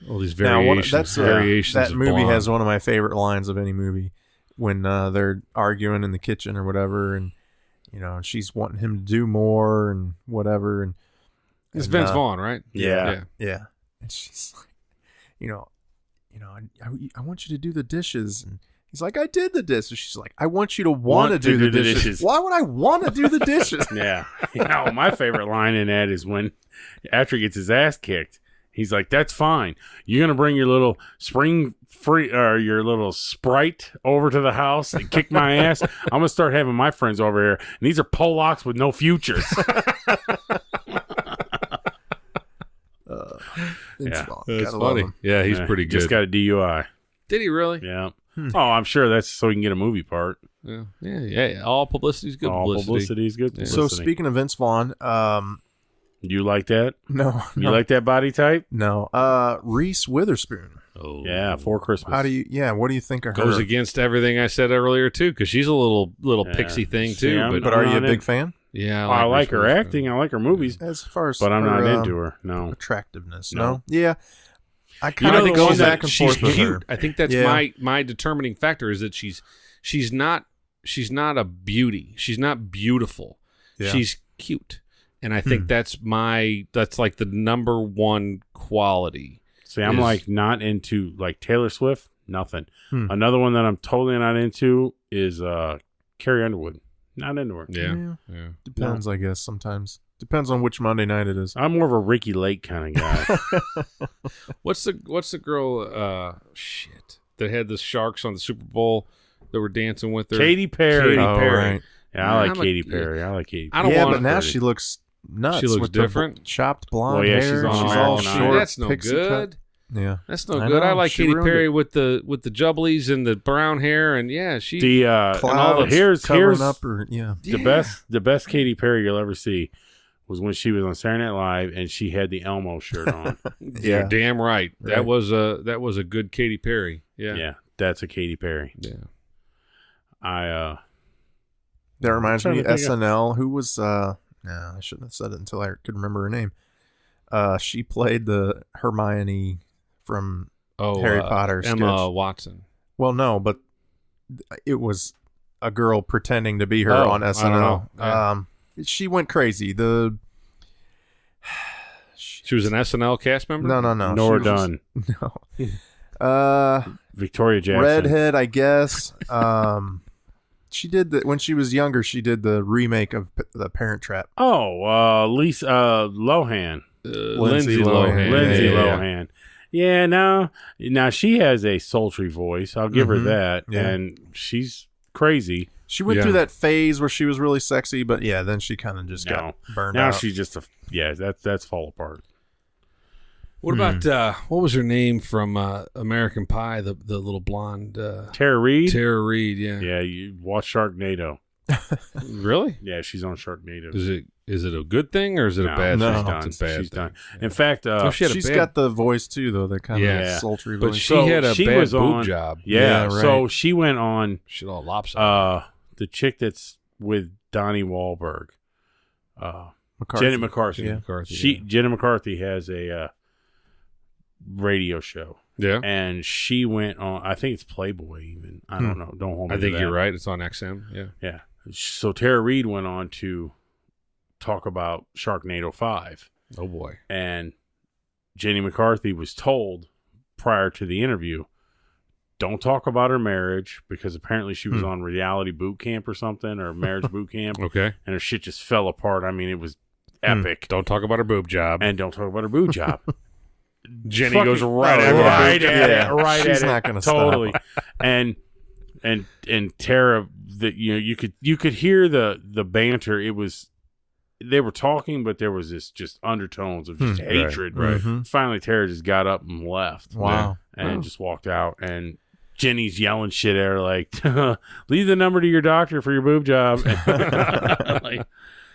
B: all these variations.
A: That movie
B: blonde.
A: has one of my favorite lines of any movie when they're arguing in the kitchen or whatever, and and she's wanting him to do more and whatever, and
B: it's Vince Vaughn, right?
A: Yeah. And she's like, I want you to do the dishes, and he's like, I did the dishes. She's like, I want you to want to do the dishes. Why would I want to do the dishes?
C: Yeah. My favorite line in that is when after he gets his ass kicked. He's like, that's fine. You're going to bring your little your little Sprite over to the house and kick my ass. I'm going to start having my friends over here. And these are Polacks with no futures.
A: It's
B: funny. Yeah, he's pretty good.
C: Just got a DUI.
B: Did he really?
C: Yeah. Oh, I'm sure that's so he can get a movie part.
B: Yeah. All publicity is good publicity.
C: All publicity is good publicity.
A: So speaking of Vince Vaughn,
C: you like that?
A: No.
C: You like that body type?
A: No. Reese Witherspoon.
B: Oh.
C: Yeah, For Christmas.
A: What do you think of her?
B: Goes against everything I said earlier too, because she's a little pixie thing too.
C: Yeah,
B: but
A: are you a big fan?
B: Yeah,
C: I like her acting. I like her movies.
A: As far as
C: but I'm not into her. No
A: attractiveness. No. Yeah. I
B: kind of
A: go back and
B: she's
A: forth with
B: cute.
A: her.
B: I think that's my determining factor is that she's not a beauty. She's not beautiful.
A: Yeah.
B: She's cute. And I think that's like the number one quality.
C: See, I'm like not into like Taylor Swift, nothing. Another one that I'm totally not into is Carrie Underwood. Not into her.
B: Yeah.
A: Depends, I guess, sometimes. Depends on which Monday night it is.
C: I'm more of a Ricky Lake kind of guy.
B: What's the girl that had the Sharks on the Super Bowl that were dancing with her?
C: Katy Perry.
A: Right.
C: Yeah, I like Katy Perry. I like Katy Perry.
B: I don't want
A: but now she looks nuts.
B: She looks
A: with
B: different.
A: The chopped blonde
C: Well, yeah,
A: hair.
C: she's on
A: She's
C: American
A: all
C: Idol.
A: short.
B: That's no
A: pixie
B: good.
A: cut. Yeah,
B: that's no
A: I
B: good.
A: know.
B: I like
A: She
B: Katy
A: ruined
B: Perry
A: it.
B: with the jubblies and the brown hair, and she
C: The
A: Clouds
C: and all the here's
A: up or
C: the best Katy Perry you'll ever see was when she was on Saturday Night Live and she had the Elmo shirt on.
B: You're damn right. That was a good Katy Perry. Yeah,
C: that's a Katy Perry.
B: Yeah,
A: that reminds me of SNL. Who was no, I shouldn't have said it until I could remember her name. She played the Hermione from Harry Potter.
B: Emma
A: sketch.
B: Watson.
A: Well, no, but it was a girl pretending to be her on SNL.
B: I don't know.
A: She went crazy.
B: She was an SNL cast member?
A: No.
C: Nora Dunn.
A: No.
C: Victoria Jackson.
A: Redhead, I guess. She did when she was younger. She did the remake of The Parent Trap.
C: Oh, Lisa Lohan.
B: Lindsay Lohan.
C: Lindsay Lohan. Yeah, now she has a sultry voice. I'll give her that.
A: Yeah.
C: And she's crazy.
A: She went through that phase where she was really sexy, but yeah, then she kind of just got burned out.
C: Now she's just that's fall apart.
B: What about what was her name from American Pie? The little blonde
C: Tara Reid.
B: Tara Reid, yeah.
C: Yeah, you watch Sharknado.
B: Really?
C: Yeah, she's on Sharknado.
B: Is it a good thing or is it a bad
C: thing?
B: thing?
C: No,
B: It's a bad
C: she's
B: thing.
C: done. In fact,
A: she's got the voice too, though, that kind of sultry voice.
B: But she had a bad boob job.
C: Yeah, right. So she went on.
B: She's all lopsided.
C: The chick that's with Donnie Wahlberg,
A: McCarthy.
C: Jenny McCarthy.
A: Yeah.
C: Jenny McCarthy has a radio show.
B: Yeah,
C: and she went on. I think it's Playboy. Even I don't know. Don't hold me.
B: I think
C: to that.
B: you're right. It's on XM. Yeah,
C: yeah. So Tara Reid went on to talk about Sharknado 5.
B: Oh boy!
C: And Jenny McCarthy was told prior to the interview, don't talk about her marriage, because apparently she was on reality boot camp or something, or marriage boot camp.
B: Okay.
C: And her shit just fell apart. I mean, it was epic.
B: Don't talk about her boob job.
C: And don't talk about her boob job.
B: Jenny goes right at
C: it. Right at it.
A: She's not going to
C: totally.
A: stop.
C: And Tara, you could hear the banter. It was, they were talking, but there was this just undertones of just hatred.
B: Right.
A: Mm-hmm.
C: Finally, Tara just got up and left.
A: Wow.
C: And just walked out. And Jenny's yelling shit at her like, leave the number to your doctor for your boob job.
B: Like,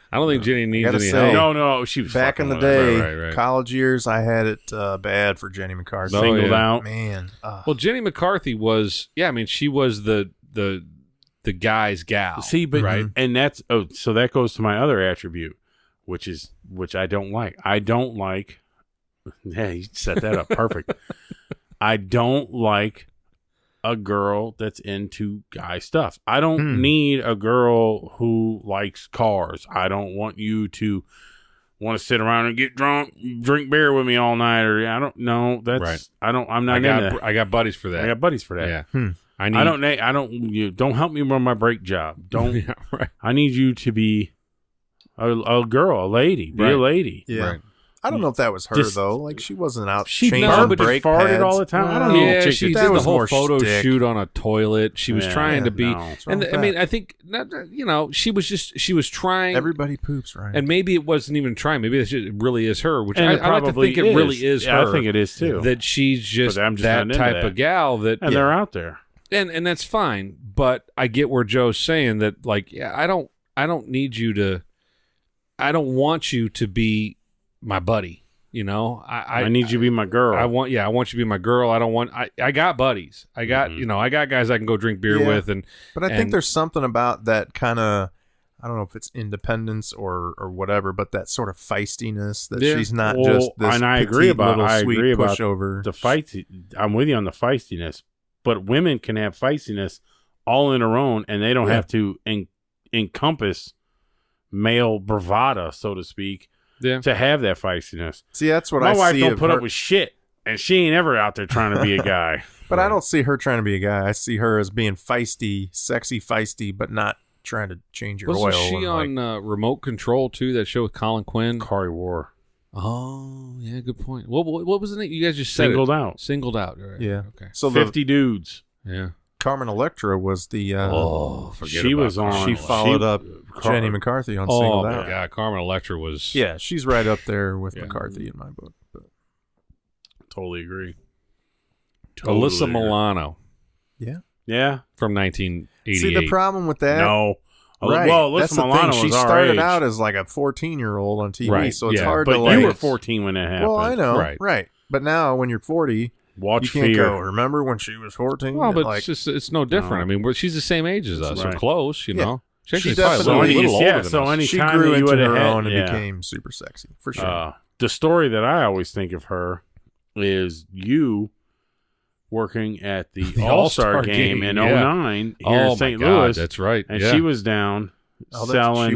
B: I don't think Jenny needs any help.
C: No, she was
A: back in the day, college years. I had it bad for Jenny McCarthy.
C: Singled out,
A: man.
B: Well, Jenny McCarthy was, I mean, she was the guy's gal.
C: See, but
B: right,
C: and that's so that goes to my other attribute, which I don't like. I don't like. Yeah, you set that up perfect. I don't like a girl that's into guy stuff. I don't need a girl who likes cars. I don't want you to want to sit around and get drunk, drink beer with me all night, or I don't know. That's right. I'm not into that.
B: I got buddies for that.
C: I got buddies for that.
B: Yeah.
C: You don't help me run my brake job. Don't.
B: Yeah, right.
C: I need you to be a girl, a lady. Be a lady.
A: Yeah.
B: Right.
A: I don't know if that was her though. Like she wasn't out.
C: She
A: changing brake
C: farted
A: pads
C: all the time. I don't know.
B: Yeah, she did
A: that
B: the
A: was
B: whole
A: more
B: photo
A: shtick.
B: shoot on a toilet. She was trying to be, and I mean, I think she was trying.
A: Everybody poops, right?
B: And maybe it wasn't even trying. Maybe it really is her, which
C: and
B: I like to think it really is her.
C: I think it is too.
B: That she's just
C: that
B: type of gal that,
C: and they're out there,
B: and that's fine. But I get where Joe's saying that, like, I don't need you to, I don't want you to be my buddy. You know,
C: I need you to be my girl.
B: I want you to be my girl. I don't want. I got buddies. I got I got guys I can go drink beer with,
A: but I think there's something about that kind of, I don't know if it's independence or whatever, but that sort of feistiness that she's not just this
C: and I agree about
A: pushover.
C: The fight. I'm with you on the feistiness, but women can have feistiness all in their own, and they don't have to encompass male bravado, so to speak.
B: Yeah.
C: To have that feistiness.
A: See, that's what
C: my wife
A: see.
C: don't put up with shit, and she ain't ever out there trying to be a guy.
A: But I don't see her trying to be a guy. I see her as being feisty, sexy, feisty, but not trying to change your oil.
B: Wasn't she on Remote Control too? That show with Colin Quinn,
C: Kari War.
B: Oh yeah, good point. What was the name? You guys just
C: Singled
B: said
C: out.
B: Singled out. Right.
A: Yeah.
B: Okay.
A: So
C: 50 dudes.
B: Yeah.
A: Carmen Electra was the.
C: She was on.
A: She followed up Jenny McCarthy on Singled Out.
B: Oh my God, Carmen Electra was.
A: Yeah, she's right up there with McCarthy in my book. But.
C: Totally agree.
B: Alyssa Milano.
A: Yeah.
C: Yeah.
B: From 1988.
A: See the problem with that?
C: No.
A: Right.
C: Well,
A: that's
C: Alyssa
A: the
C: Milano
A: thing. She
C: was our
A: started
C: age.
A: out as like a 14-year-old on TV,
B: Right.
A: so it's
B: Yeah,
A: hard
C: but
A: to like.
C: you were 14 when that happened.
A: Well, I know.
B: Right.
A: But now when you're 40,
C: Watch
A: you can't
C: Fear.
A: go. Remember when she was 14?
B: Well, but
A: like,
B: it's no different.
C: No.
B: I mean, she's the same age as us,
C: Right.
B: or close. You know,
A: She
B: she's probably a little older than us.
A: she
C: anytime
A: grew
C: you
A: into
C: would've
A: her
C: had-
A: own and
C: yeah.
A: became super sexy for sure.
C: The story that I always think of her is you working at the All-Star game in 09 here in St. Louis.
B: That's right.
C: And she was down selling.
A: She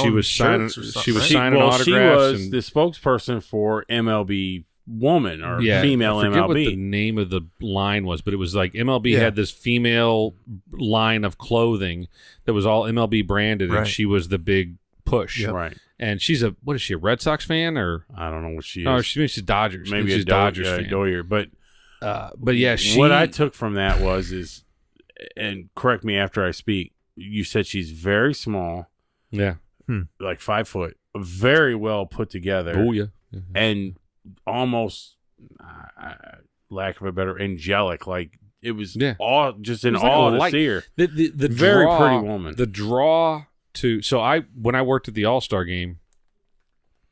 A: was
B: signing. She was signing
C: Well,
B: autographs.
C: she was
B: and,
C: the spokesperson for MLB woman or
B: yeah,
C: female
B: I forget
C: MLB.
B: what the name of the line was, but it was like MLB had this female line of clothing that was all MLB branded, and she was the big push.
A: Yep.
C: Right.
B: And she's a Red Sox fan or
C: I don't know what she is.
B: no? She's Dodgers.
C: Maybe
B: she's
C: a
B: Dodgers fan.
C: Doyer, but
B: yeah,
C: what I took from that was and correct me after I speak. you said she's very small,
B: Yeah.
C: like 5 foot, very well put together.
B: Oh yeah.
C: And almost, lack of a better, angelic. Like it was all just in awe to see her.
B: The
C: very
B: draw,
C: pretty woman.
B: The draw to when I worked at the All-Star game,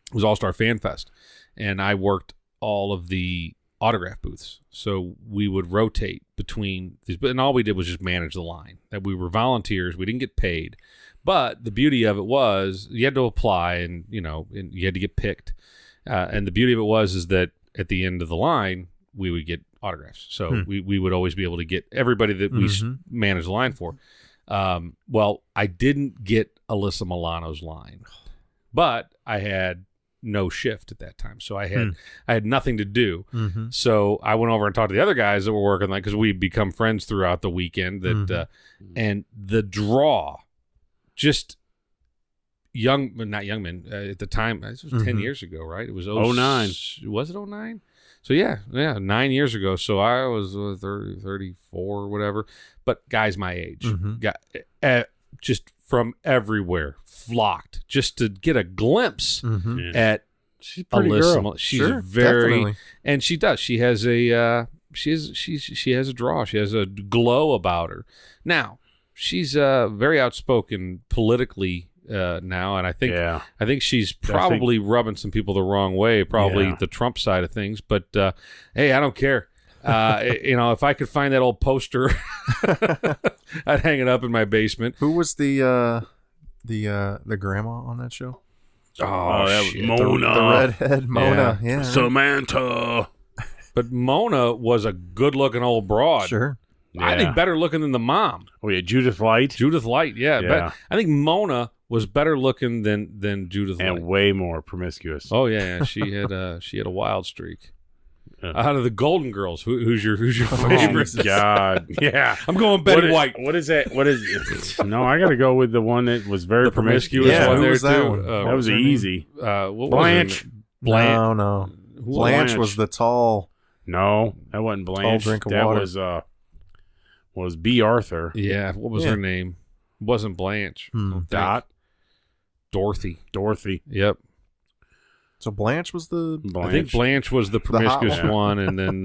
B: it was All-Star Fan Fest, and I worked all of the autograph booths. So we would rotate between these, and all we did was just manage the line. That we were volunteers, we didn't get paid, but the beauty of it was you had to apply, and and you had to get picked. And the beauty of it was that at the end of the line, we would get autographs. So we would always be able to get everybody that we managed the line for. Well, I didn't get Alyssa Milano's line, but I had no shift at that time, so I had nothing to do. So I went over and talked to the other guys that were working, because we'd become friends throughout the weekend. And the draw, just not young men at the time. This was 10 years ago, right? It was
C: 09.
B: Was it 09? So yeah, 9 years ago. So I was 30, 34 or whatever. But guys my age, just from everywhere, flocked just to get a glimpse at
C: she's a pretty
B: Alyssa.
C: girl.
B: She's
A: Sure,
B: very,
A: definitely.
B: and she does. She has a she has a draw. She has a glow about her. Now she's very outspoken politically now, and I think she's probably rubbing some people the wrong way. Probably the Trump side of things. But hey, I don't care. If I could find that old poster, I'd hang it up in my basement.
A: Who was the grandma on that show?
B: Oh,
C: that was
B: shit.
C: Mona.
A: The redhead Mona. Yeah.
C: Samantha.
B: But Mona was a good-looking old broad.
A: Sure.
B: I think better looking than the mom.
C: Oh yeah, Judith Light.
B: Judith Light, yeah. But I think Mona was better looking than Judith Light.
C: And way more promiscuous.
B: Oh yeah. She had a wild streak. Out of the Golden Girls, who's your favorite?
C: Oh, God, yeah.
B: I'm going Betty White.
C: What is that? What is it? No, I got to go with the one that was very promiscuous.
A: Yeah,
B: one
A: who
B: there
A: was that
B: too.
A: one?
C: That was easy.
B: What
C: Blanche.
B: Was her name?
A: No.
B: Who was
A: Blanche was the tall.
C: No, that wasn't Blanche.
A: Drink of
C: that
A: water.
C: was B. Arthur.
B: Yeah, what was her name? It wasn't Blanche.
C: Dot.
B: Dorothy. Yep.
A: So Blanche was the.
B: I think Blanche was the promiscuous one, and then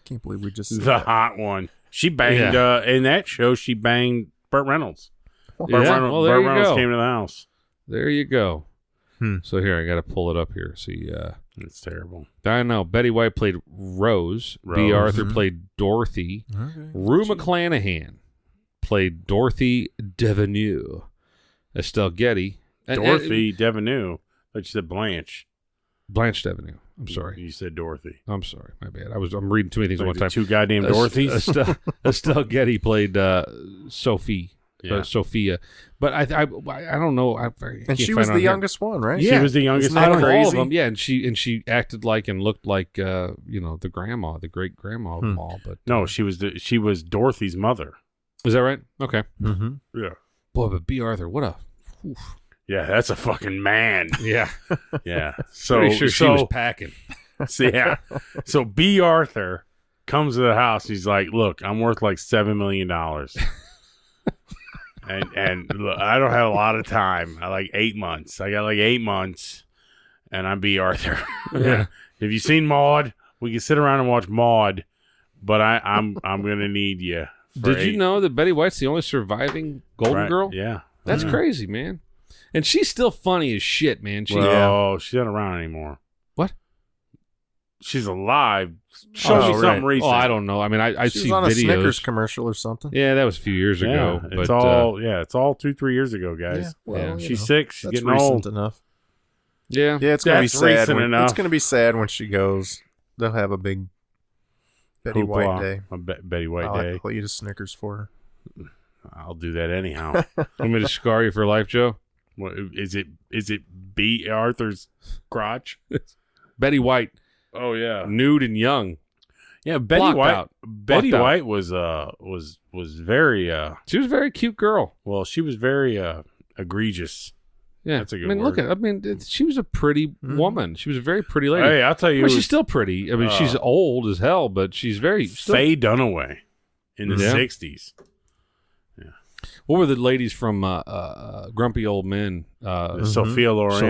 A: Can't believe we just said
C: the
A: that.
C: hot one. She banged in that show. She banged Burt Reynolds.
B: Yeah, well, there
C: Burt
B: you
C: Reynolds
B: go.
C: came to the house.
B: There you go. So here, I got to pull it up here. See,
C: It's terrible.
B: I know. Betty White played Rose. B. Arthur played Dorothy.
A: Okay.
B: Rue McClanahan played Dorothy Devenue. Estelle Getty.
C: Dorothy Devenue. But you said Blanche.
B: Blanche Devenue. I'm sorry.
C: You said Dorothy.
B: I'm sorry. My bad. I'm reading too many things at one time.
C: Two goddamn Dorothys.
B: Estelle Getty played Sophie. Sophia. But I don't know.
A: And she was the youngest one, right?
C: She was the youngest.
A: Isn't that
C: one.
A: crazy?
B: All of them. Yeah, and she acted like and looked like the grandma, the great grandma of them all. But
C: No, she was Dorothy's mother.
B: is that right? Okay.
A: Mm-hmm.
C: Yeah.
B: Boy, but B. Arthur, what a
C: Yeah, that's a fucking man.
B: yeah.
C: Yeah. So
B: Pretty sure she was packing.
C: So B. Arthur comes to the house. He's like, "Look, I'm worth like $7 million, and look, I don't have a lot of time. I like 8 months. I got like 8 months, and I'm B. Arthur.
B: Yeah.
C: Have you seen Maude? We can sit around and watch Maude, but I'm gonna need you.
B: Did you know that Betty White's the only surviving Golden Girl?
C: Yeah,
B: That's crazy, man. And she's still funny as shit, man.
C: she's not around anymore.
B: What?
C: She's alive. Show me something recent.
B: Oh, I don't know. I mean, I
A: She
B: see
A: was on a
B: videos.
A: Snickers commercial or something.
B: Yeah, that was a few years ago.
C: It's
B: but,
C: all it's all 2-3 years ago, guys.
A: Yeah, well, you
C: She's
A: know,
C: sick. She's
A: that's
C: getting
A: recent
C: old.
A: enough.
B: yeah.
A: Yeah, it's gonna be
C: That's
A: sad.
C: recent enough.
A: It's gonna be sad when she goes. They'll have a big Betty White day.
C: A Betty White day.
A: I'll eat a Snickers for her.
C: I'll do that anyhow.
B: Want me to scar you for life, Joe?
C: What, is it B. Arthur's crotch?
B: Betty White,
C: Oh yeah,
B: nude and young.
C: yeah. Betty
B: Blocked
C: White.
B: out.
C: Betty
B: Blocked out.
C: White was very
B: She was a very cute girl.
C: well. She was very egregious.
B: Yeah,
C: That's a good
B: I mean,
C: word.
B: she was a pretty woman. She was a very pretty lady.
C: Hey, I'll tell you,
B: I mean, she's still pretty. I mean, she's old as hell, but she's very still,
C: Faye Dunaway in the
B: Yeah.
C: '60s.
B: What were the ladies from Grumpy Old Men?
C: Sophia Loren,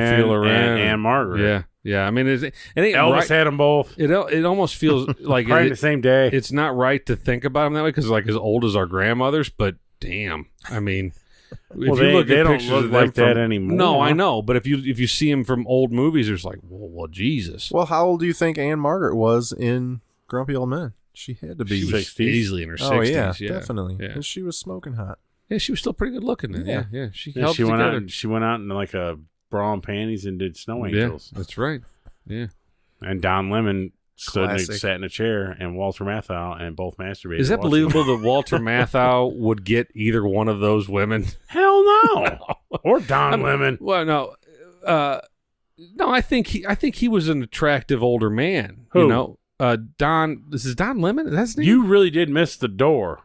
C: and Margaret.
B: Yeah. I mean, it ain't
C: Elvis
B: right.
C: had them both.
B: It almost feels like
C: Probably the same day.
B: It's not right to think about them that way because like as old as our grandmothers. But damn, I mean,
C: Well, they don't look like that anymore.
B: No, I know, but if you see them from old movies, there's like, well, Jesus.
A: Well, how old do you think Anne Margaret was in Grumpy Old Men? She had to be
C: 60s.
B: Easily in her 60s.
A: Oh yeah,
B: yeah,
A: definitely.
B: Yeah.
A: Because she was smoking hot.
B: Yeah, she was still pretty good looking then.
A: Yeah.
B: Yeah. She
C: Yeah,
B: held
C: she
B: it
C: went
B: together.
C: out. She went out in like a bra and panties and did Snow
B: Yeah,
C: Angels.
B: that's right. Yeah.
C: And Don Lemon
A: Classic.
C: sat in a chair, and Walter Matthau, and both masturbated.
B: Is that
C: watching
B: believable that Walter Matthau would get either one of those women?
C: Hell no. Or Don Lemon.
B: Well, no. No, I think he was an attractive older man.
C: Who?
B: You know, Don. This is Don Lemon. Is that his name?
C: You really did miss the door.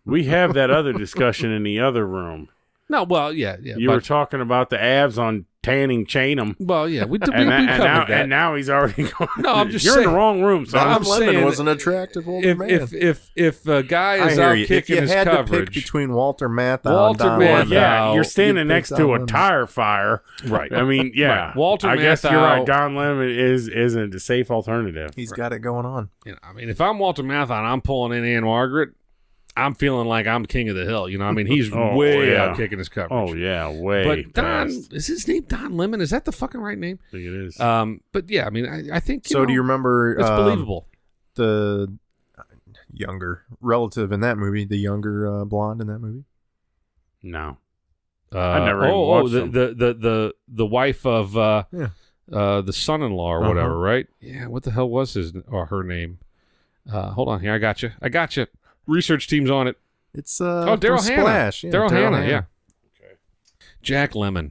C: We have that other discussion in the other room.
B: No, well, yeah.
C: You were talking about the abs on Tanning Chatum.
B: Well, yeah, we covered
C: And
B: that.
C: now he's already going.
B: No, I'm just
C: You're
B: saying.
C: in the wrong room, son.
B: I'm
A: Lemon
B: saying
A: was an attractive older man.
B: If a guy
A: I
B: is
A: hear
B: out
A: you. If
B: kicking
A: you
B: his
A: had
B: coverage,
A: to pick between Walter Matthau
B: Walter
A: and Don
B: Matthau.
A: Lemon,
C: Yeah, you're standing
A: you'd
C: next
A: pick
C: to
A: Don
C: a
A: Lemon.
C: tire fire.
B: right?
C: I mean, yeah.
B: Right. Walter
C: I guess you're
B: Matthau-
C: right. Don Lemon isn't a safe alternative.
A: He's got it going on.
B: You know, I mean, if I'm Walter Matthau and I'm pulling in Anne Margaret, I'm feeling like I'm king of the hill. You know, I mean, he's
C: Oh,
B: way
C: yeah.
B: out kicking his coverage.
C: Oh yeah, way.
B: But Don,
C: past.
B: is his name Don Lemon? Is that the fucking right name?
C: I think it is.
B: But yeah, I mean, I think.
A: So do you remember
B: It's believable.
A: the younger relative in that movie, the younger blonde in that movie?
C: No. I never even watched
B: the wife of the son-in-law or whatever, right? Yeah. What the hell was his or her name? Hold on here. I got you. Research team's on it.
A: It's
B: Daryl
A: from
B: Hannah.
A: Splash. Yeah,
B: Daryl Hannah. Yeah.
C: Okay.
B: Jack Lemon.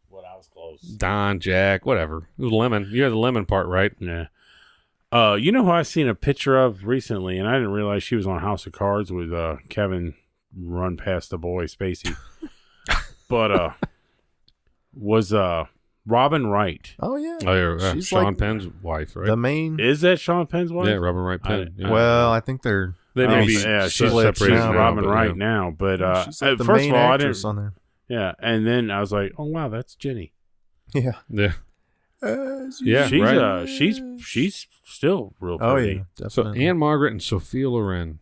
C: What I was close.
B: Don, Jack, whatever. It was Lemon. You had the lemon part, right?
C: Yeah. You know who I seen a picture of recently, and I didn't realize she was on House of Cards with Kevin run past the boy Spacey. But was Robin Wright.
A: Oh yeah.
B: Oh, yeah.
A: She's
B: Sean
A: like
B: Penn's wife, right?
A: the main.
C: Is that Sean Penn's wife?
B: Yeah, Robin Wright Penn. Yeah.
A: Well, I think they're
B: They may be
C: yeah, she's
B: separated
C: she's
B: now,
C: Robin
B: but,
C: Wright
B: yeah.
C: now. But
A: she's like the
C: first
A: main
C: of all, I
A: actress
C: didn't.
A: on there.
C: Yeah, and then I was like, oh wow, that's Jenny.
A: Yeah.
B: Yeah. Yeah,
C: she's
B: right.
C: she's still real
A: Oh
C: pretty.
A: yeah,
B: So
A: definitely.
B: Anne Margaret and Sophia Loren.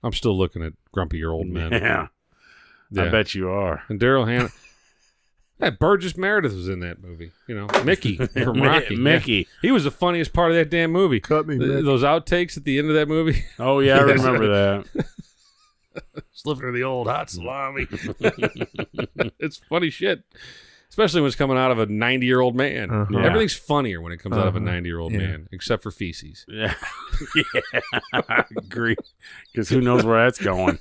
B: I'm still looking at grumpy old men.
C: Yeah. I bet you are.
B: And Daryl Hannah. Yeah, Burgess Meredith was in that movie. You know, Mickey from Rocky.
C: Mickey.
B: Yeah. He was the funniest part of that damn movie.
A: Cut me, Mickey.
B: Those outtakes at the end of that movie.
C: Oh yeah, I remember that.
B: Slipping to the old hot salami. It's funny shit. Especially when it's coming out of a 90-year-old man.
A: Uh-huh.
C: Yeah.
B: Everything's funnier when it comes out of a
A: Uh-huh.
B: 90-year-old
A: Yeah.
B: man, except for feces.
C: Yeah, yeah, I agree. Because who knows where that's going?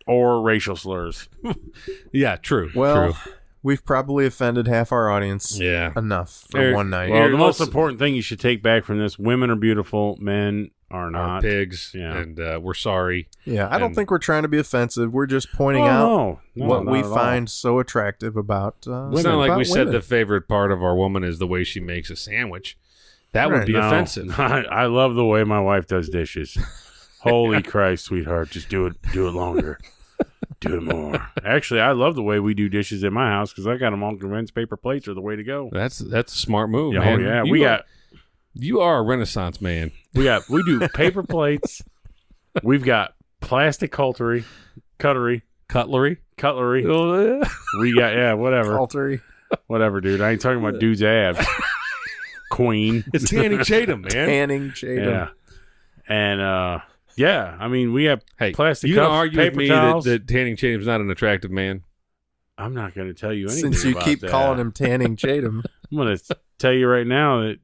C: Or racial slurs.
B: Yeah, true.
A: Well,
B: true.
A: we've probably offended half our audience.
B: Yeah.
A: Enough for
B: There-
A: one night.
C: Well,
B: Here,
C: the most
B: let's-
C: important thing you should take back from this: women are beautiful, men are
B: Our
C: not.
B: pigs,
C: Yeah.
B: and we're sorry.
A: Yeah, I don't
B: And-
A: think we're trying to be offensive. We're just pointing
C: Oh,
A: out
C: no,
A: what
C: not
A: we
C: at all.
A: find so attractive about
B: It's not like
A: about
B: we said
A: women.
B: the favorite part of our woman is the way she makes a sandwich. That would
A: Right.
B: be
C: No,
B: offensive.
C: I love the way my wife does dishes. Holy Christ, sweetheart, just do it longer. Do it more. Actually, I love the way we do dishes in my house because I got them on convinced paper plates are the way to go.
B: That's a smart move,
C: Yeah,
B: man.
C: oh yeah,
B: You You are a Renaissance man.
C: we do paper plates. We've got plastic cutlery.
B: Cutlery.
C: We got whatever, dude. I ain't talking about dude's abs. Queen.
B: It's Tanning Chatum, man.
A: Tanning Chatum.
C: Yeah, and yeah, I mean we have
B: Hey,
C: plastic
B: you
C: cups,
B: gonna argue with
C: paper
B: me
C: towels.
B: that Tanning Chatum's not an attractive man?
C: I'm not going to tell you anything.
A: Since you
C: about
A: keep
C: that.
A: calling him Tanning Chatum.
C: I'm going to tell you right now that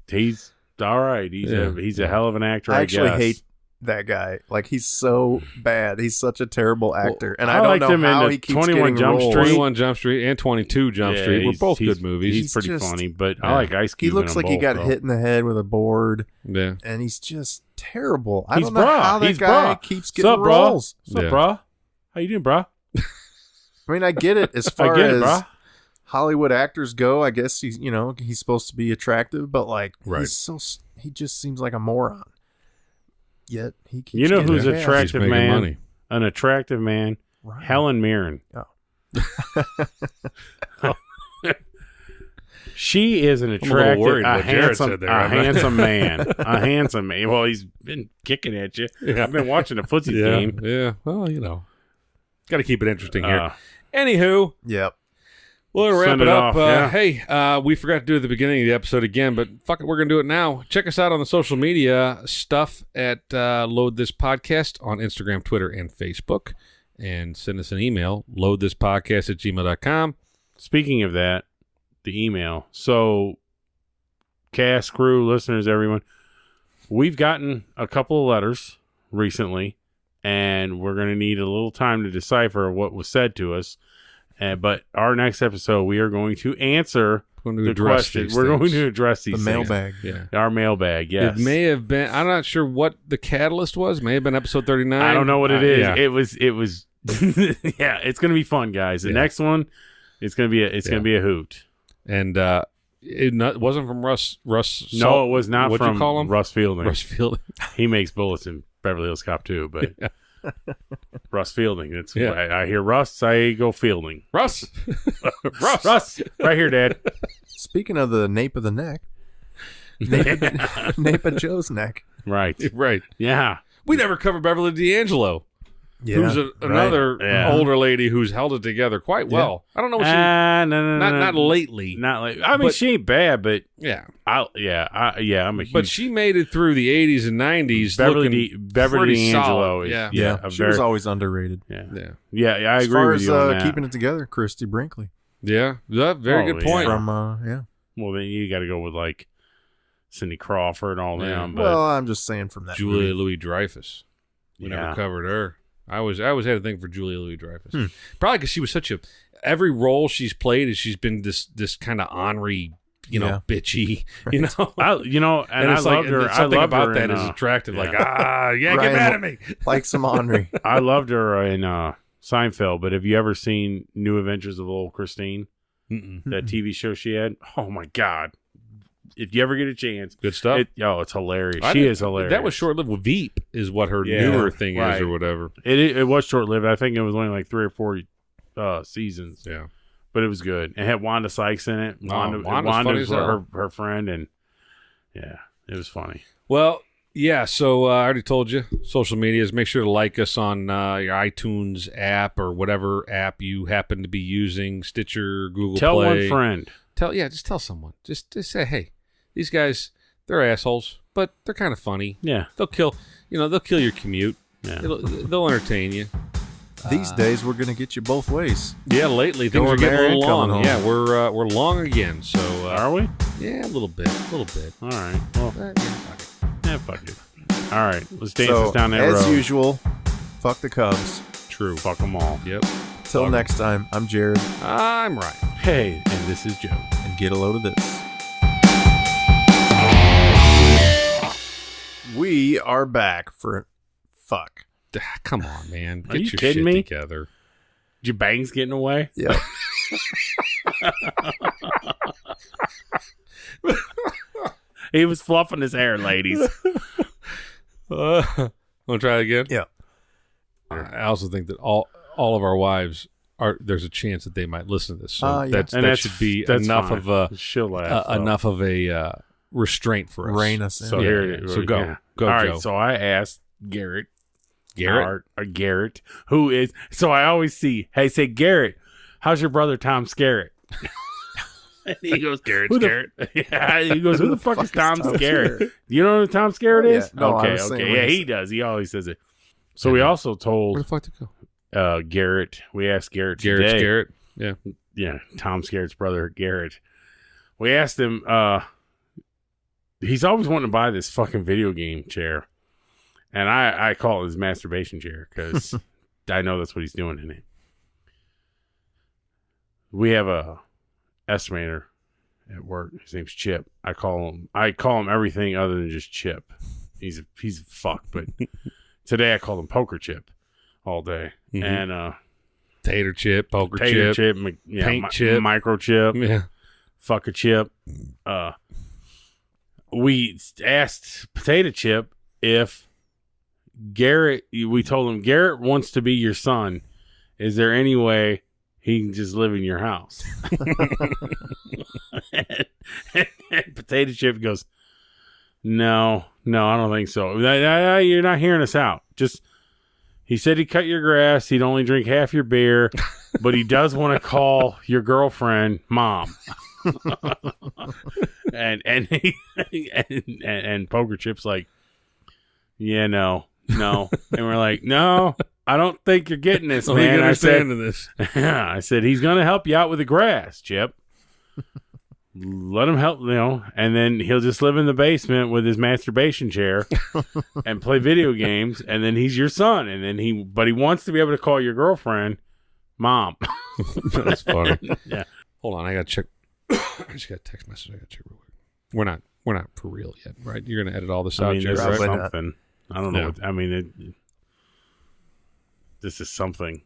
C: he's all right. He's a hell of an actor.
A: I actually
C: guess.
A: hate that guy. Like, he's so bad. He's such a terrible actor. And
C: I
A: I don't
C: liked him
A: know
C: in
A: how
C: the
A: he keeps
C: 21
A: getting
C: Jump
A: roles.
C: Street.
B: 21 Jump Street and 22 Jump
C: Yeah,
B: Street were both
C: he's-
B: good movies.
C: He's pretty
A: just-
C: funny, but
B: Yeah.
C: I like Ice
A: He
C: Cube.
A: looks
C: in
A: like
C: them
A: he
C: both,
A: got
C: though.
A: hit in the head with a board.
B: Yeah.
A: And he's just terrible. I
C: He's
A: don't know
C: brah.
A: how that
C: He's
A: guy
C: brah.
A: keeps getting
C: Sup, brah?
A: roles.
C: What's up,
B: Yeah.
C: brah? How you doing, brah?
A: I mean, I get it as far
C: get it,
A: as
C: brah.
A: Hollywood actors go. I guess he's supposed to be attractive, but like
B: Right.
A: he just seems like a moron. Yet he keeps
C: You know
A: getting
C: who's
A: cast.
C: attractive,
B: He's making
C: man?
B: money.
C: an attractive man,
A: Ryan.
C: Helen Mirren.
A: Oh.
C: She is an
B: I'm a little
C: attractive,
B: worried what Jared said there.
C: handsome man. A handsome man. Well, he's been kicking at you.
B: Yeah.
C: I've been watching the footsie game.
B: Yeah. Well, got to keep it interesting here. Anywho,
A: Yep.
B: we'll wrap
C: Send
B: it
C: it
B: up.
C: off, yeah.
B: Hey, we forgot to do it at the beginning of the episode again, but fuck it, we're going to do it now. Check us out on the social media stuff at Load This Podcast on Instagram, Twitter, and Facebook. And send us an email, loadthispodcast@gmail.com.
C: Speaking of that, the email. So, cast, crew, listeners, everyone, we've gotten a couple of letters recently, and we're going to need a little time to decipher what was said to us. But our next episode, we are going to answer the questions. We're going to address these
A: The
C: things.
A: mailbag.
B: Yeah.
C: Our mailbag, yes.
B: It may have been, I'm not sure what the catalyst was. May have been episode 39.
C: I don't know what it is.
B: Yeah.
C: It was, yeah, it's going to be fun, guys. The next one, it's going to be going to be a hoot.
B: And it wasn't from Russ.
C: No, it was not
B: what'd
C: from
B: you call him?
C: Russ Fielding.
B: Russ Fielding.
C: He makes bullets in Beverly Hills Cop 2, but Russ Fielding. That's I hear Russ, I go Fielding.
B: Russ.
C: Russ, right here, Dad.
A: Speaking of the nape of the neck, nape of Joe's neck.
C: Right.
B: Right.
C: Yeah.
B: We never covered Beverly D'Angelo,
A: Yeah,
B: who's another
C: Yeah.
B: older lady who's held it together quite well. I don't know what she.
C: No,
B: Not lately.
C: Not like. I mean,
B: But-
C: she ain't bad, but
B: Yeah.
C: I'm a huge.
B: But she made it through the 80s and 90s.
C: Beverly
B: pretty
C: D'Angelo.
B: solid.
C: Is,
B: Yeah.
A: Yeah,
C: a
A: she
C: very,
A: was always underrated.
B: Yeah.
C: yeah. I
A: As
C: agree
A: far
C: with
A: as
C: you on that.
A: keeping it together, Christy Brinkley
B: Yeah. Very
C: Oh,
B: good point.
C: yeah.
A: from yeah.
C: Well, then you got to go with like Cindy Crawford and all
B: Yeah.
C: them. But
A: Well, I'm just saying from that
B: Julia
A: movie.
B: Louis-Dreyfus. We
C: Yeah.
B: never covered her. I always had a thing for Julia Louis-Dreyfus. Probably because she was such a. Every role she's played is she's been this kind of ornery, bitchy, and
C: I
B: it's
C: loved her.
B: and
C: I
B: something
C: loved
B: about
C: her
B: that
C: in,
B: is attractive.
C: yeah.
B: Like get
A: Ryan
B: mad at me.
A: like some Henri.
C: I loved her in Seinfeld. But have you ever seen New Adventures of Old Christine?
B: Mm-mm.
C: That TV show she had? Oh my God! If you ever get a chance,
B: Good stuff.
C: it's hilarious.
B: I
C: She
B: didn't-
C: is hilarious.
B: That was short lived. With Veep is what her
C: Yeah,
B: newer thing
C: right.
B: is, or whatever.
C: It was short lived. I think it was only like 3 or 4 seasons.
B: Yeah.
C: But it was good. It had Wanda Sykes in it.
B: Wanda's
C: Wanda
B: funny
C: was
B: as hell.
C: her friend, and yeah, it was funny.
B: Well, yeah. So I already told you, social medias. Make sure to like us on your iTunes app or whatever app you happen to be using. Stitcher, Google
C: Tell
B: Play.
C: one friend.
B: Just tell someone. Just say, hey, these guys, they're assholes, but they're kind of funny.
C: Yeah.
B: They'll kill your commute.
C: Yeah.
B: They'll entertain you.
A: These days, we're gonna get you both ways.
B: Yeah, lately things are
A: Going
B: getting a
A: there
B: little
A: and coming
B: long.
A: home.
B: Yeah, we're long again. So
C: Are we?
B: yeah, a little bit.
C: All right. Well,
B: Yeah, fuck it.
C: fuck it. All right. Let's dance
A: So,
C: this down that
A: as
C: road.
A: usual, fuck the Cubs.
B: True.
C: Fuck them all.
B: Yep.
A: Till
B: Fuck.
A: next time, I'm Jared,
B: I'm right.
C: Hey, and this is Joe.
A: and get a load of this. We are back for fuck.
B: Come on, man.
C: Are
B: Get
C: you
B: your
C: kidding
B: shit
C: me?
B: together.
C: Your bangs getting away?
A: Yeah.
C: He was fluffing his hair, ladies.
B: Want to try it again?
A: Yeah.
B: I also think that all of our wives are. There's a chance that they might listen to this. So
A: Yeah.
B: that should be enough
C: fine.
B: of a
C: She'll laugh. though.
B: enough of a restraint for us.
A: Rein us in.
C: So
B: Yeah,
C: here
B: yeah.
C: it is.
B: So go.
C: Yeah.
B: Go,
C: All
B: Joe.
C: right. So I asked Garrett,
B: Garrett.
C: who is. So I always see. Hey, say Garrett. How's your brother Tom Skerritt? And he goes,
B: Garrett's Garrett.
C: Yeah, he goes, who the fuck is Tom
A: Tom
C: Skerritt? You know who Tom Skerritt is?
A: Yeah. No, I
C: okay,
A: was saying
C: okay.
A: what
C: Yeah,
A: he
C: he does. He always says it. So we also
B: Where the
C: told
B: fuck to go?
C: Garrett. We asked Garrett
B: Garrett's
C: today.
B: Garrett. Yeah.
C: Yeah, Tom Skerritt's brother, Garrett. We asked him, he's always wanting to buy this fucking video game chair. And I call it his masturbation chair because I know that's what he's doing in it. We have a estimator at work. His name's Chip. I call him everything other than just Chip. He's a fuck, but today I called him Poker Chip all day.
B: Mhm.
C: And
B: Tater chip, poker
C: Tater
B: chip.
C: chip,
B: paint chip.
C: microchip,
B: Yeah.
C: fuck a chip. We asked Potato Chip if Garrett, we told him, Garrett wants to be your son. Is there any way he can just live in your house? and Potato Chip goes, no, I don't think so. You're not hearing us out. He said he'd cut your grass. He'd only drink half your beer, but he does want to call your girlfriend Mom. and Poker Chip's like, yeah, no. And we're like, no, I don't think you're getting this, man.
B: I said this.
C: I said, he's going to help you out with the grass, Chip. Let him help, and then he'll just live in the basement with his masturbation chair and play video games, and then he's your son, and then but he wants to be able to call your girlfriend Mom.
B: That's funny.
C: Yeah.
B: Hold on, I got to check. I just got a text message. I got to check real quick. We're not for real yet, right? You're going to edit all this out, Jared,
C: there's
B: right?
C: something. I don't know. This is something.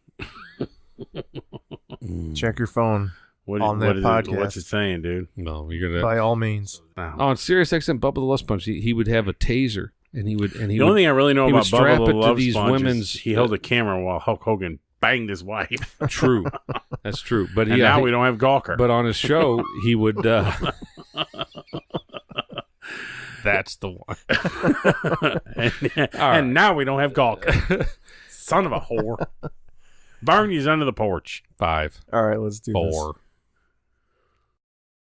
A: Check your phone.
C: On that podcast. What's it saying, dude?
B: No, you're gonna.
A: By all means.
B: On Sirius XM, Bubba the Love Sponge, he would have a taser, and he would.
C: The only thing I really know about Bubba the Love Sponge
B: is
C: he held a camera while Hulk Hogan banged his wife.
B: True, that's true. But
C: now we don't have Gawker.
B: But on his show, he would. That's the one.
C: And now we don't have Gawker. Son of a whore. Burn you's under the porch.
B: 5.
A: All right, let's do
B: 4.
A: this.